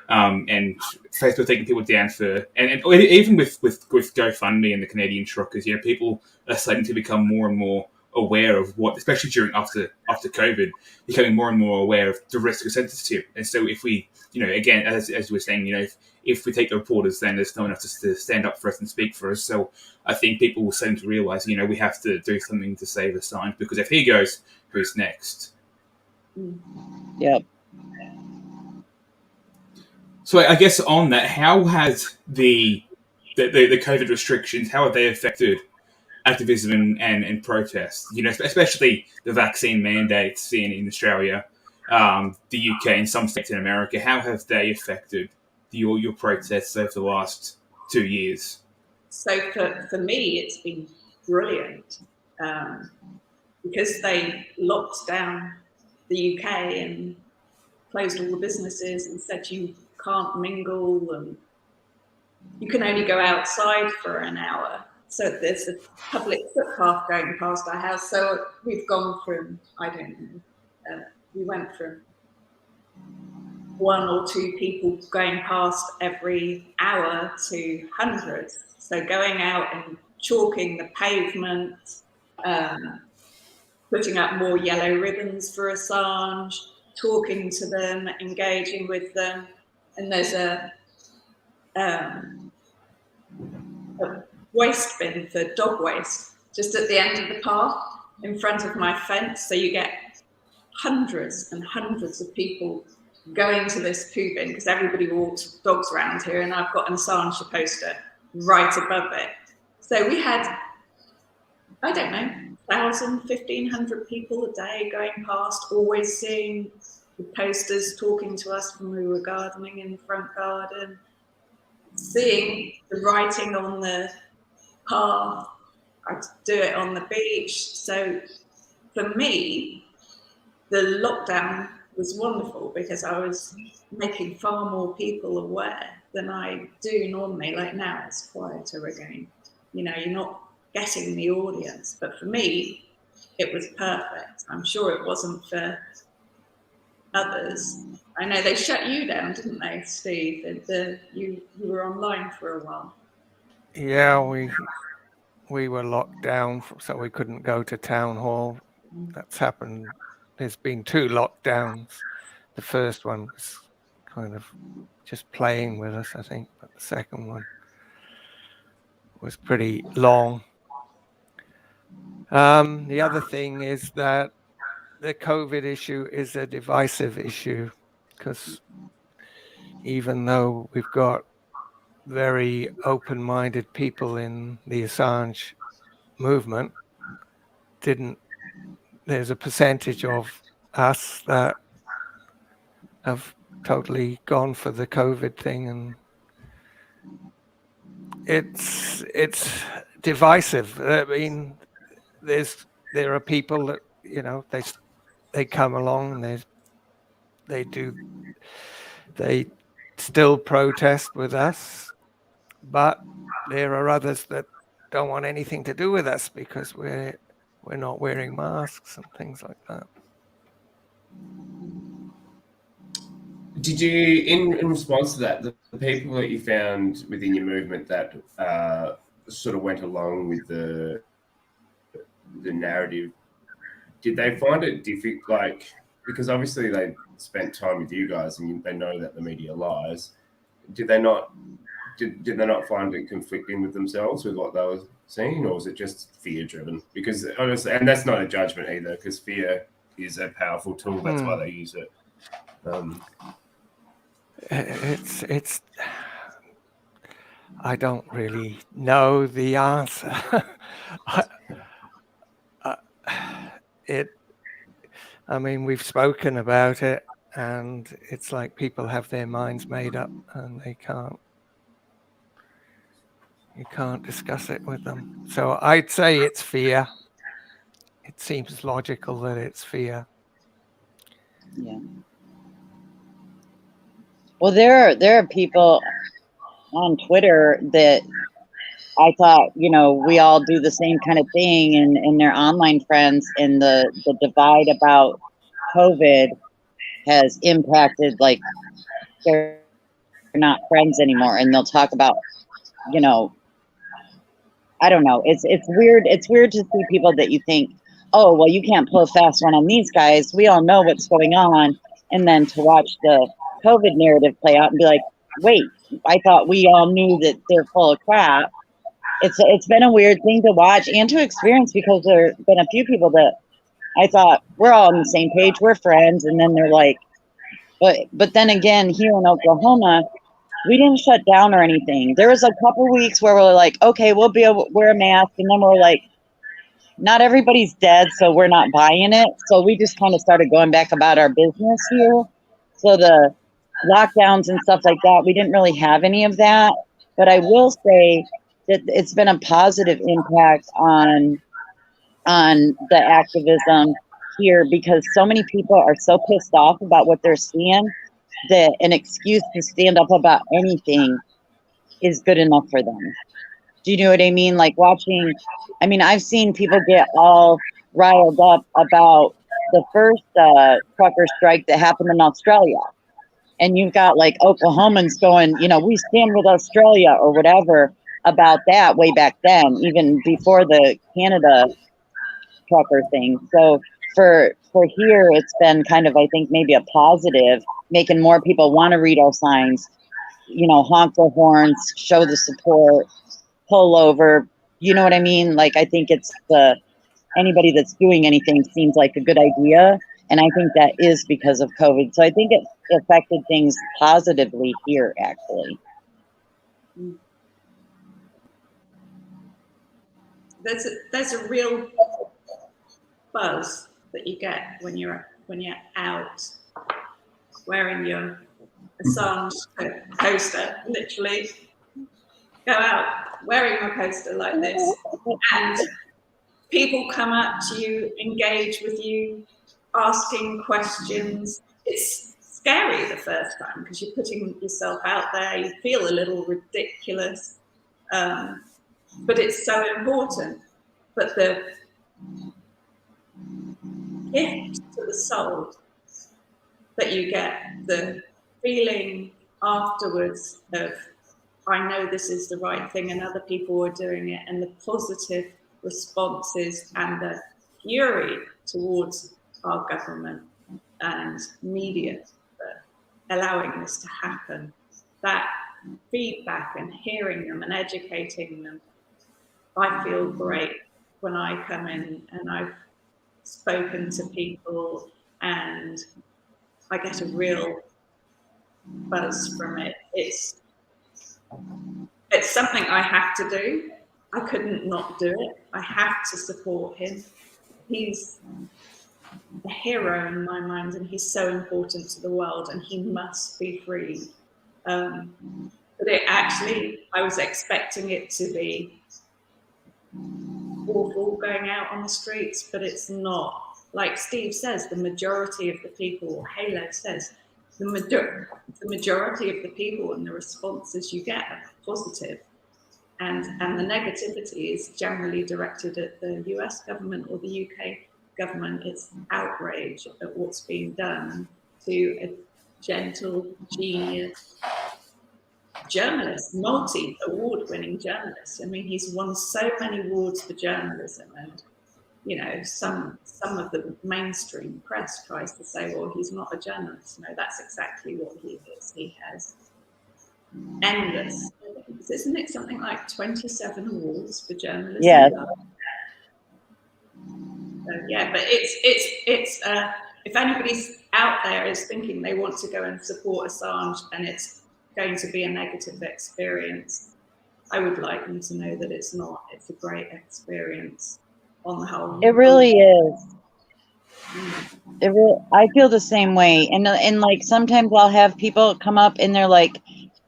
and Facebook taking people down for, and even with GoFundMe and the Canadian truckers, people are starting to become more and more aware of what, especially after COVID, becoming more and more aware of the risk of censorship. And so if we, again, as you were saying, if we take the reporters, then there's no one else to stand up for us and speak for us. So I think people will start to realize, we have to do something to save Assange, because if he goes, who's next? Yep. So I guess on that, how has the COVID restrictions, how have they affected activism and protests? Especially the vaccine mandates in Australia, the UK, and some states in America. How have they affected your protests over the last 2 years? So for me, it's been brilliant, because they locked down the UK and closed all the businesses and said you can't mingle and you can only go outside for an hour. So there's a public footpath going past our house. So we've gone from, I don't know, we went from 1 or 2 people going past every hour to hundreds. So going out and chalking the pavement, putting up more yellow ribbons for Assange, talking to them, engaging with them. And there's a waste bin for dog waste just at the end of the path in front of my fence. So you get hundreds and hundreds of people going to this poo bin because everybody walks dogs around here, and I've got an Assange poster right above it. So we had, I don't know, 1,000, 1,500 people a day going past, always seeing the posters talking to us when we were gardening in the front garden, seeing the writing on the path. I'd do it on the beach. So for me, the lockdown was wonderful because I was making far more people aware than I do normally. Like now it's quieter again. You know, you're not getting the audience. But for me, it was perfect. I'm sure it wasn't for others. I know they shut you down, didn't they, Steve? You were online for a while. Yeah, we were locked down, so we couldn't go to town hall. That's happened. There's been 2 lockdowns. The first one was kind of just playing with us, I think, but the second one was pretty long. The other thing is that the COVID issue is a divisive issue, because even though we've got very open-minded people in the Assange movement, there's a percentage of us that have totally gone for the COVID thing, and it's divisive. I mean, there are people that, you know, they come along and they still protest with us, but there are others that don't want anything to do with us because we're not wearing masks and things like that. Did you, in response to that, the people that you found within your movement that sort of went along with the narrative, did they find it difficult? Like, because obviously they spent time with you guys and they know that the media lies. Did they not find it conflicting with themselves with what they were seeing, or was it just fear driven? Because honestly, and that's not a judgment either, because fear is a powerful tool. That's why they use it. It's I don't really know the answer. I mean, we've spoken about it, and it's like people have their minds made up, and you can't discuss it with them. So I'd say it's fear. It seems logical that it's fear. Yeah. Well, there are people on Twitter that I thought, you know, we all do the same kind of thing, and they're online friends, and the divide about COVID has impacted, like, they're not friends anymore, and they'll talk about, you know, I don't know. It's weird. It's weird to see people that you think, oh, well, you can't pull a fast one on these guys. We all know what's going on. And then to watch the COVID narrative play out and be like, wait, I thought we all knew that they're full of crap. It's been a weird thing to watch and to experience, because there have been a few people that I thought we're all on the same page, we're friends, and then they're like, but then again, here in Oklahoma, we didn't shut down or anything. There was a couple weeks where we're like, okay, we'll be able to wear a mask, and then we're like, not everybody's dead, so we're not buying it. So we just kind of started going back about our business here. So the lockdowns and stuff like that, we didn't really have any of that. But I will say that it's been a positive impact on the activism here, because so many people are so pissed off about what they're seeing that an excuse to stand up about anything is good enough for them. Do you know what I mean? Like watching, I mean, I've seen people get all riled up about the first trucker strike that happened in Australia. And you've got like Oklahomans going, you know, we stand with Australia or whatever about that way back then, even before the Canada trucker thing. So for here, it's been kind of, I think, maybe a positive, making more people want to read our signs, you know, honk their horns, show the support, pull over. You know what I mean? Like, I think it's anybody that's doing anything seems like a good idea. And I think that is because of COVID. So I think it affected things positively here, actually. There's a real buzz that you get when you're out wearing your Assange poster, literally go out wearing a poster like this, and people come up to you, engage with you, asking questions. It's scary the first time because you're putting yourself out there, you feel a little ridiculous, but it's so important. But the gift to the soul that you get, the feeling afterwards of, I know this is the right thing and other people are doing it, and the positive responses and the fury towards our government and media for allowing this to happen, that feedback and hearing them and educating them, I feel great when I come in and I've spoken to people and I get a real buzz from it. It's something I have to do. I couldn't not do it. I have to support him. He's a hero in my mind, and he's so important to the world, and he must be freed. But it actually, I was expecting it to be awful going out on the streets, but it's not. Like Steve says, the majority of the people, or Halo says, the majority of the people and the responses you get are positive. And the negativity is generally directed at the US government or the UK government. It's outrage at what's being done to a gentle, genius journalist, multi-award-winning journalist. I mean, he's won so many awards for journalism, and you know, some of the mainstream press tries to say, well, he's not a journalist. No, that's exactly what he is. He has endless, isn't it something like 27 awards for journalism? Yes. So, yeah, but it's if anybody's out there is thinking they want to go and support Assange and it's going to be a negative experience, I would like them to know that it's not. It's a great experience on the whole. It really is. I feel the same way, and like sometimes I'll have people come up and they're like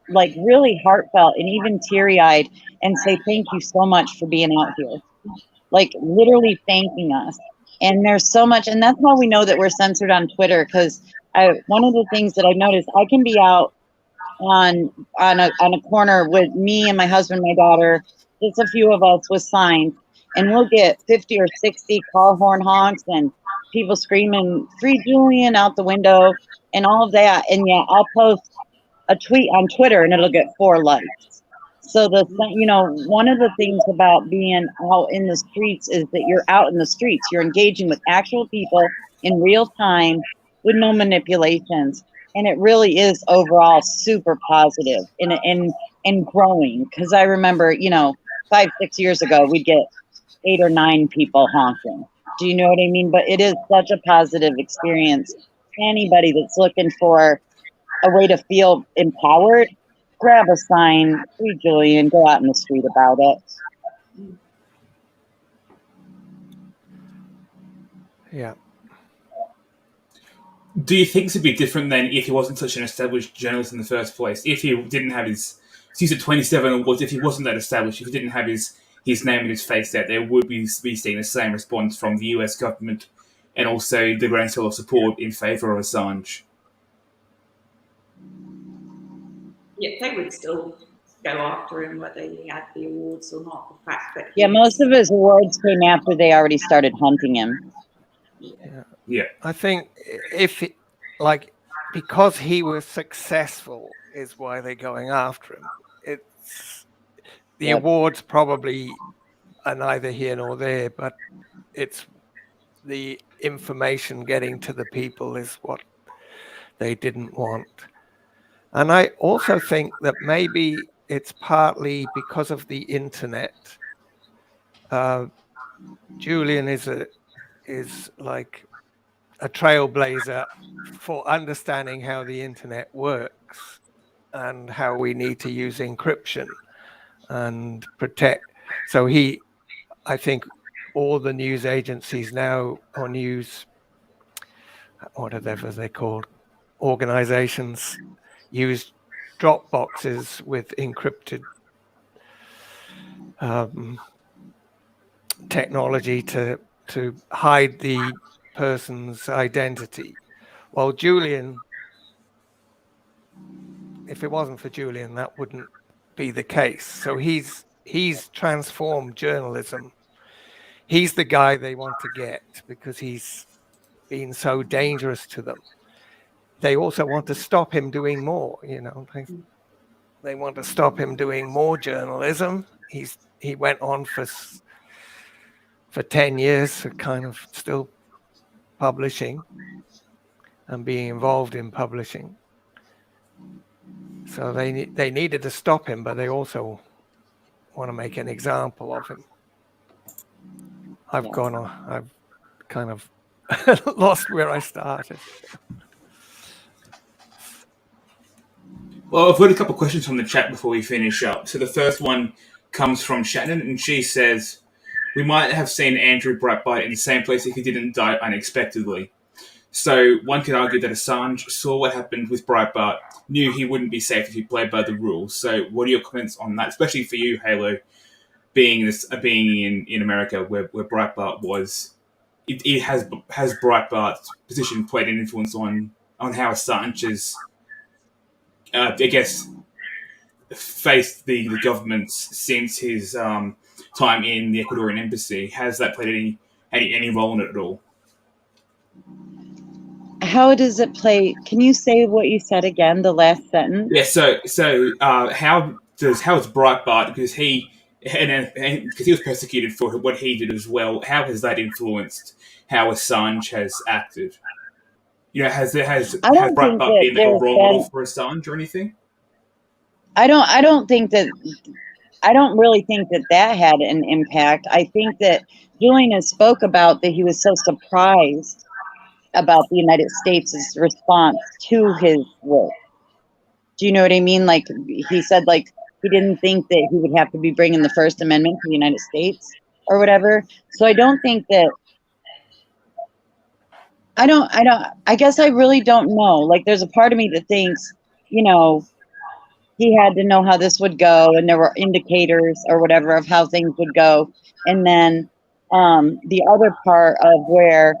really heartfelt and even teary-eyed and say thank you so much for being out here, like literally thanking us. And there's so much, and that's why we know that we're censored on Twitter, because one of the things that I've noticed, I can be out on a corner with me and my husband, my daughter, just a few of us with signs, and we'll get 50 or 60 car horn honks and people screaming "Free Julian" out the window and all of that. And yeah, I'll post a tweet on Twitter and it'll get 4 likes. So one of the things about being out in the streets is that you're out in the streets, you're engaging with actual people in real time with no manipulations. And it really is overall super positive and growing. Because I remember, 5-6 years ago, we'd get 8 or 9 people honking. Do you know what I mean? But it is such a positive experience. Anybody that's looking for a way to feel empowered, grab a sign, Free Julian, go out in the street about it. Yeah. Do you think it'd be different than if he wasn't such an established journalist in the first place? If he didn't have his, he's at 27 awards, if he wasn't that established, if he didn't have his name and his face out there, would we be seeing the same response from the US government and also the grand deal of support in favour of Assange? Yeah, they would still go after him whether he had the awards or not. The fact that most of his awards came after they already started hunting him. Yeah. I think because he was successful is why they're going after him. It's the awards probably are neither here nor there, but it's the information getting to the people is what they didn't want. And I also think that maybe it's partly because of the internet. Julian is like a trailblazer for understanding how the internet works and how we need to use encryption and protect. So I think all the news agencies now, or news, whatever they're called, organizations, use drop boxes with encrypted technology to hide the person's identity. Well, Julian, if it wasn't for Julian, that wouldn't be the case. So he's transformed journalism. He's the guy they want to get because he's been so dangerous to them. They also want to stop him doing more, They want to stop him doing more journalism. He went on for 10 years, kind of still publishing and being involved in publishing. So they needed to stop him, but they also want to make an example of him. I've kind of lost where I started. Well, I've got a couple of questions from the chat before we finish up. So the first one comes from Shannon, and she says, we might have seen Andrew Breitbart in the same place if he didn't die unexpectedly. So one could argue that Assange saw what happened with Breitbart, knew he wouldn't be safe if he played by the rules. So what are your comments on that, especially for you, Halo, being in America where Breitbart was? It has Breitbart's position played an influence on how Assange has, I guess, faced the governments since his time in the Ecuadorian embassy? Has that played any role in it at all? How does it play? Can you say what you said again, the last sentence? Yeah. So how is Breitbart, because he was persecuted for what he did as well? How has that influenced how Assange has acted? Has Breitbart been like a role model for Assange or anything? I don't really think that had an impact. I think that Julian has spoke about that he was so surprised about the United States' response to his work. Do you know what I mean? Like he said, like he didn't think that he would have to be bringing the First Amendment to the United States or whatever. So I don't think that. I guess I really don't know. Like there's a part of me that thinks, he had to know how this would go, and there were indicators or whatever of how things would go. And then the other part of where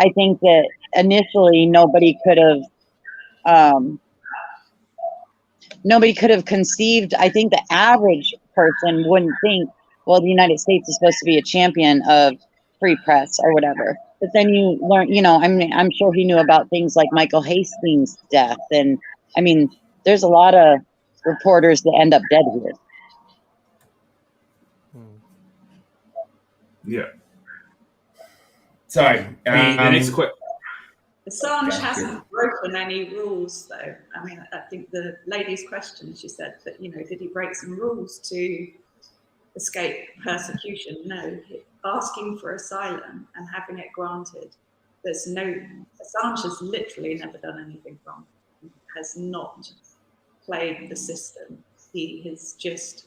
I think that initially nobody could have conceived. I think the average person wouldn't think, well, the United States is supposed to be a champion of free press or whatever. But then you learn, I'm sure he knew about things like Michael Hastings' death. And I mean, there's a lot of reporters that end up dead here. Yeah. Sorry. The next question. Assange hasn't broken any rules, though. I mean, I think the lady's question, she said that, did he break some rules to escape persecution? No. Asking for asylum and having it granted, Assange has literally never done anything wrong. He has not played the system. He has just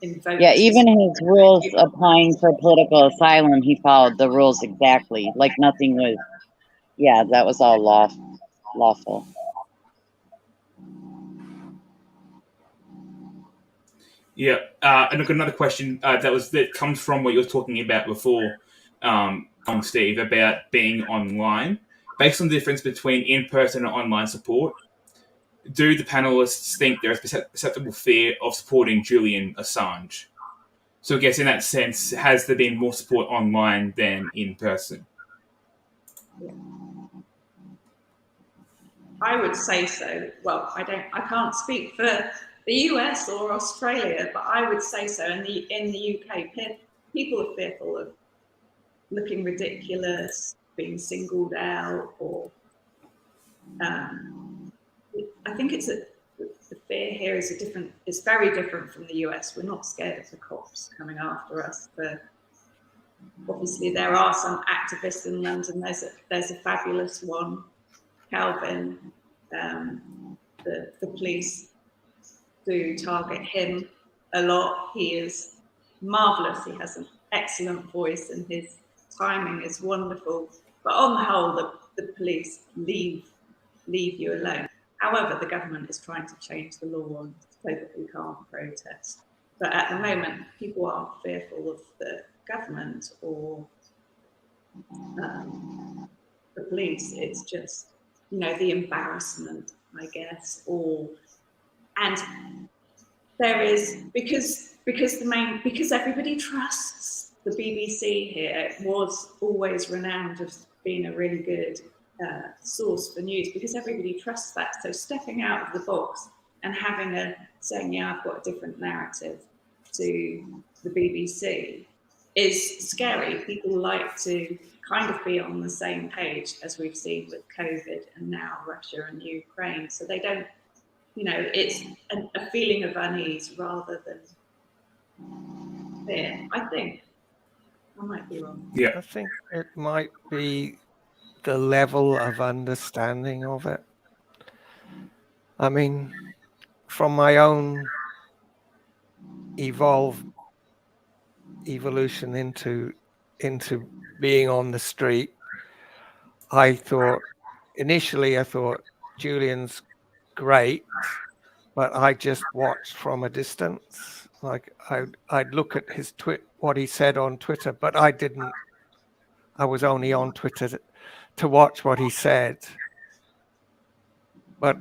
invoked. Yeah, even his rules applying for political asylum, he followed the rules exactly. Like nothing was. Yeah, that was all lawful. Yeah, and I've got another question that comes from what you were talking about before, GongSteve, about being online. Based on the difference between in-person and online support, do the panelists think there is perceptible fear of supporting Julian Assange? So I guess in that sense, has there been more support online than in person? Yeah. I would say so. Well, I can't speak for the US or Australia, but I would say so. In the UK, people are fearful of looking ridiculous, being singled out, or I think the fear here is it's very different from the US. We're not scared of the cops coming after us. But obviously, there are some activists in London. There's a fabulous one, Calvin. The police do target him a lot. He is marvelous. He has an excellent voice and his timing is wonderful. But on the whole, the police leave you alone. However, the government is trying to change the law so that we can't protest. But at the moment, people aren't fearful of the government or the police. It's just, you know, the embarrassment, I guess, and there is, because everybody trusts the BBC here. It was always renowned as being a really good source for news, because everybody trusts that. So stepping out of the box and saying, yeah, I've got a different narrative to the BBC is scary. People like to kind of be on the same page, as we've seen with COVID and now Russia and Ukraine. So they don't, you know, it's a feeling of unease rather than fear. I think. I might be wrong. Yeah. I think it might be the level of understanding of it. I mean, from my own evolution into being on the street, initially I thought Julian's great, but I just watched from a distance. Like I'd look at what he said on Twitter, but I was only on Twitter to watch what he said. But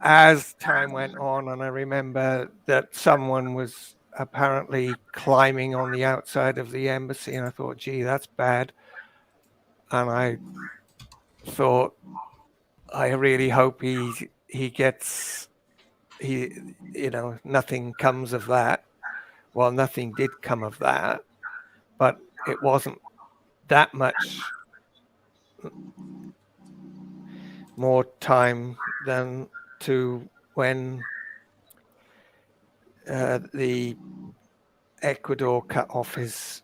as time went on, and I remember that someone was apparently climbing on the outside of the embassy, and I thought, gee, that's bad. And I thought, I really hope nothing comes of that. Well, nothing did come of that, but it wasn't that much more time than to when the Ecuador cut off his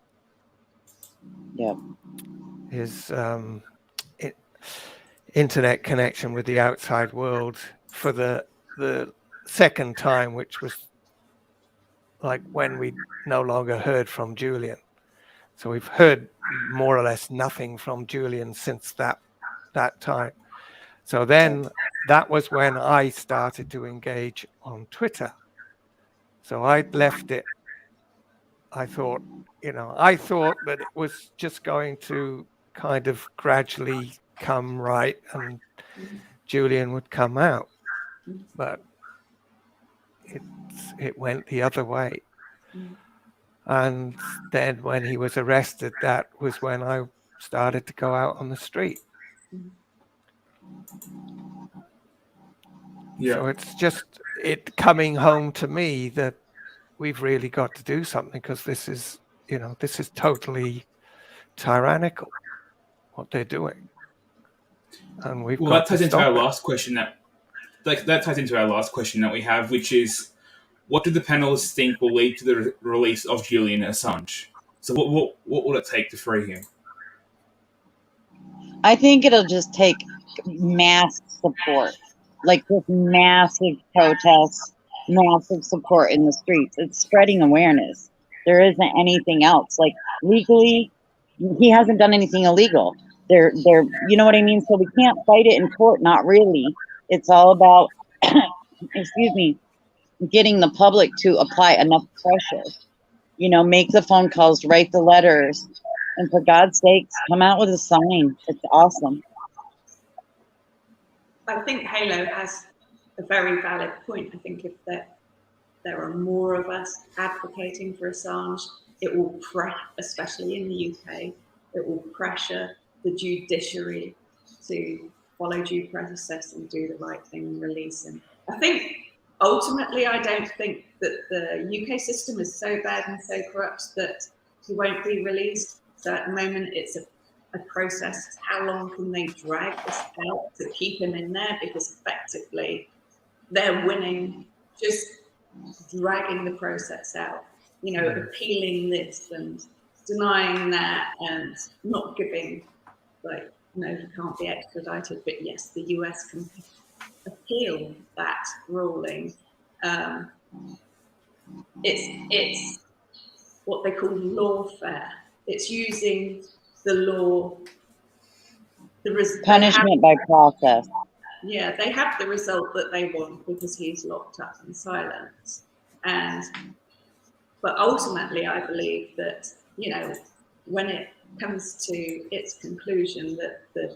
internet connection with the outside world for the second time, which was like when we no longer heard from Julian. So we've heard more or less nothing from Julian since that time. So then that was when I started to engage on Twitter. So I'd left it. I thought that it was just going to kind of gradually come right and Julian would come out. But it went the other way. And then when he was arrested, that was when I started to go out on the street. Yeah. So it's just it coming home to me that we've really got to do something, because this is totally tyrannical what they're doing, and we've got to stop it. Last question that ties into our last question that we have, which is, what do the panelists think will lead to the release of Julian Assange? So what will it take to free him? I think it'll just take mass support, like just massive protests, massive support in the streets. It's spreading awareness. There isn't anything else. Like legally, he hasn't done anything illegal. They're you know what I mean? So we can't fight it in court, not really. It's all about excuse me, getting the public to apply enough pressure. You know, make the phone calls, write the letters, and for God's sakes, come out with a sign. It's awesome. I think Halo has a very valid point. I think if there are more of us advocating for Assange, it will especially in the UK, it will pressure the judiciary to follow due process and do the right thing and release him. I think ultimately, I don't think that the UK system is so bad and so corrupt that he won't be released. So at the moment, it's a process. How long can they drag this out to keep him in there? Because effectively, they're winning, just dragging the process out. You know, appealing this and denying that and not giving, like, no, he can't be extradited. But yes, the US can appeal that ruling. It's what they call lawfare. It's using the law. Punishment by process. Yeah, they have the result that they want because he's locked up in silence. But ultimately, I believe that, you know, when it comes to its conclusion that the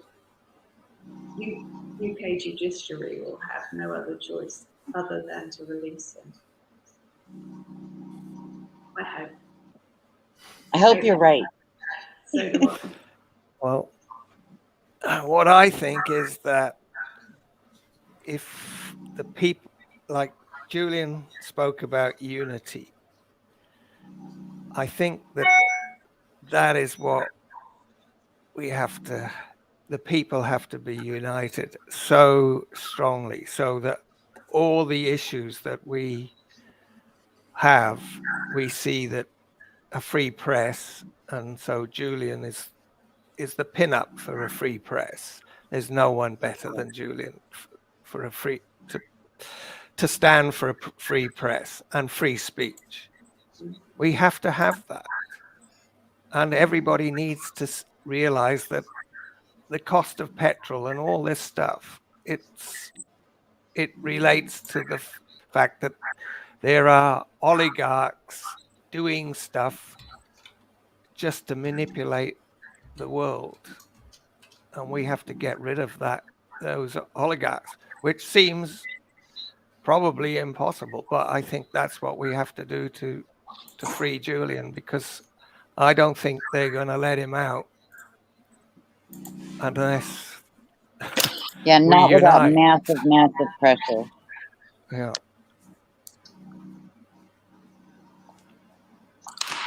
UK judiciary will have no other choice other than to release him. I hope you're right. So do I. Well, what I think is that if the people, like Julian spoke about unity, I think that that is what we have to, the people have to be united so strongly so that all the issues that we have, we see that a free press, and so Julian is the pin-up for a free press. There's no one better than Julian for a free to stand for a free press and free speech. We have to have that, and everybody needs to realize that the cost of petrol and all this stuff, it relates to the fact that there are oligarchs doing stuff just to manipulate the world, and we have to get rid of those oligarchs, which seems probably impossible, but I think that's what we have to do to free Julian, because I don't think they're going to let him out unless yeah, not without unite. massive pressure. Yeah.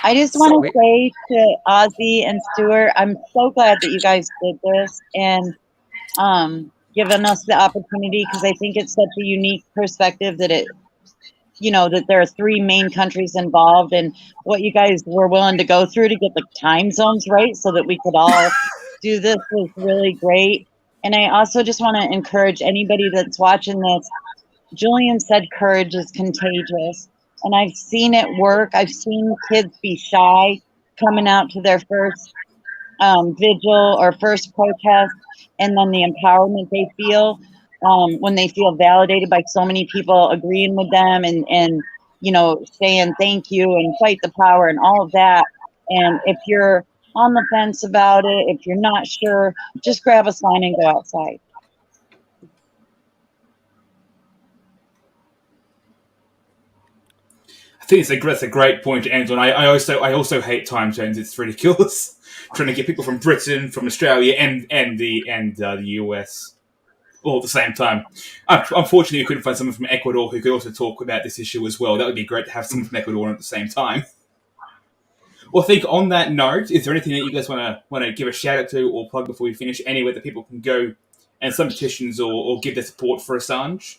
I just want to say to Ozzy and Stuart, I'm so glad that you guys did this and given us the opportunity, because I think it's such a unique perspective that it, you know, that there are 3 main countries involved, and what you guys were willing to go through to get the time zones right so that we could all do this was really great. And I also just want to encourage anybody that's watching this. Julian said courage is contagious, and I've seen it work. I've seen kids be shy coming out to their first vigil or first protest, and then the empowerment they feel when they feel validated by so many people agreeing with them and you know, saying thank you and fight the power and all of that. And if you're on the fence about it, if you're not sure, just grab a sign and go outside. I think that's a great point to end on. I also hate time zones. It's ridiculous trying to get people from Britain, from Australia, and the US all at the same time. Unfortunately, we couldn't find someone from Ecuador who could also talk about this issue as well. That would be great to have someone from Ecuador at the same time. Well, I think on that note, is there anything that you guys want to give a shout out to or plug before we finish? Anywhere that people can go and some petitions or give their support for Assange?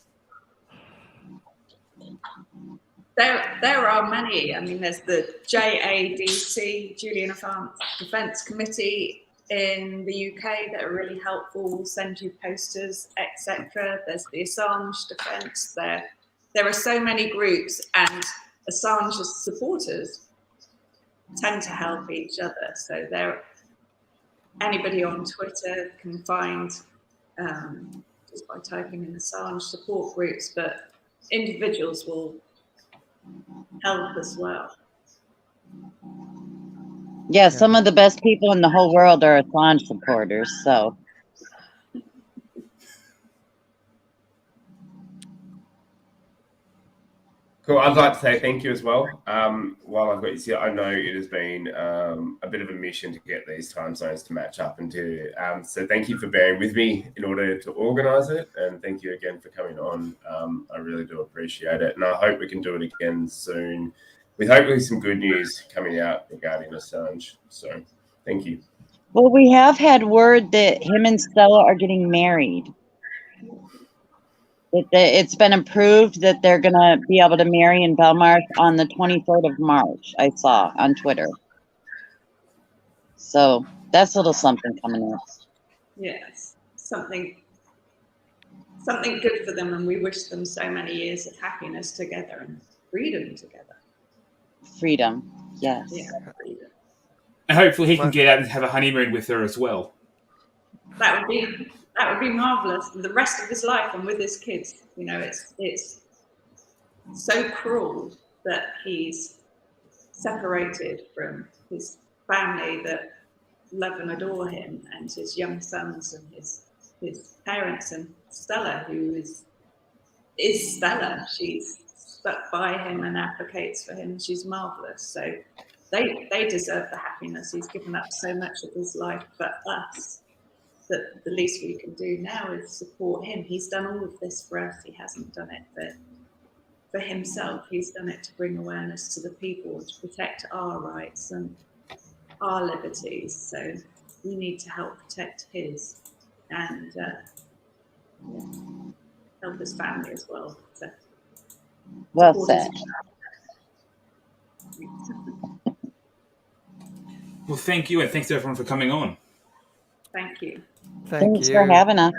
There are many. I mean, there's the JADC, Julian Assange Defence Committee in the UK that are really helpful. We'll send you posters, etc. There's the Assange Defence. There are so many groups, and Assange's supporters tend to help each other. So anybody on Twitter can find just by typing in Assange support groups, but individuals will help as well. Yeah, some of the best people in the whole world are Assange supporters, so. Cool. I'd like to say thank you as well. While I've got you here, I know it has been a bit of a mission to get these time zones to match up and to. So thank you for bearing with me in order to organise it, and thank you again for coming on. I really do appreciate it, and I hope we can do it again soon, with hopefully some good news coming out regarding Assange. So thank you. Well, we have had word that him and Stella are getting married. It's been approved that they're going to be able to marry in Belmarsh on the 23rd of March, I saw on Twitter. So that's a little something coming up. Yes, something good for them, and we wish them so many years of happiness together and freedom together. Freedom. Yes. Yeah. And hopefully he can get out and have a honeymoon with her as well. That would be marvelous. The rest of his life and with his kids, you know, it's so cruel that he's separated from his family that love and adore him, and his young sons and his parents, and Stella, who is Stella. She's stuck by him and advocates for him. She's marvelous. So they deserve the happiness. He's given up so much of his life for us that the least we can do now is support him. He's done all of this for us. He hasn't done it for himself. He's done it to bring awareness to the people, to protect our rights and our liberties. So we need to help protect his and help his family as well. So, Well said. Well, thank you, and thanks to everyone for coming on. Thank you. Thank Thanks you. for having us.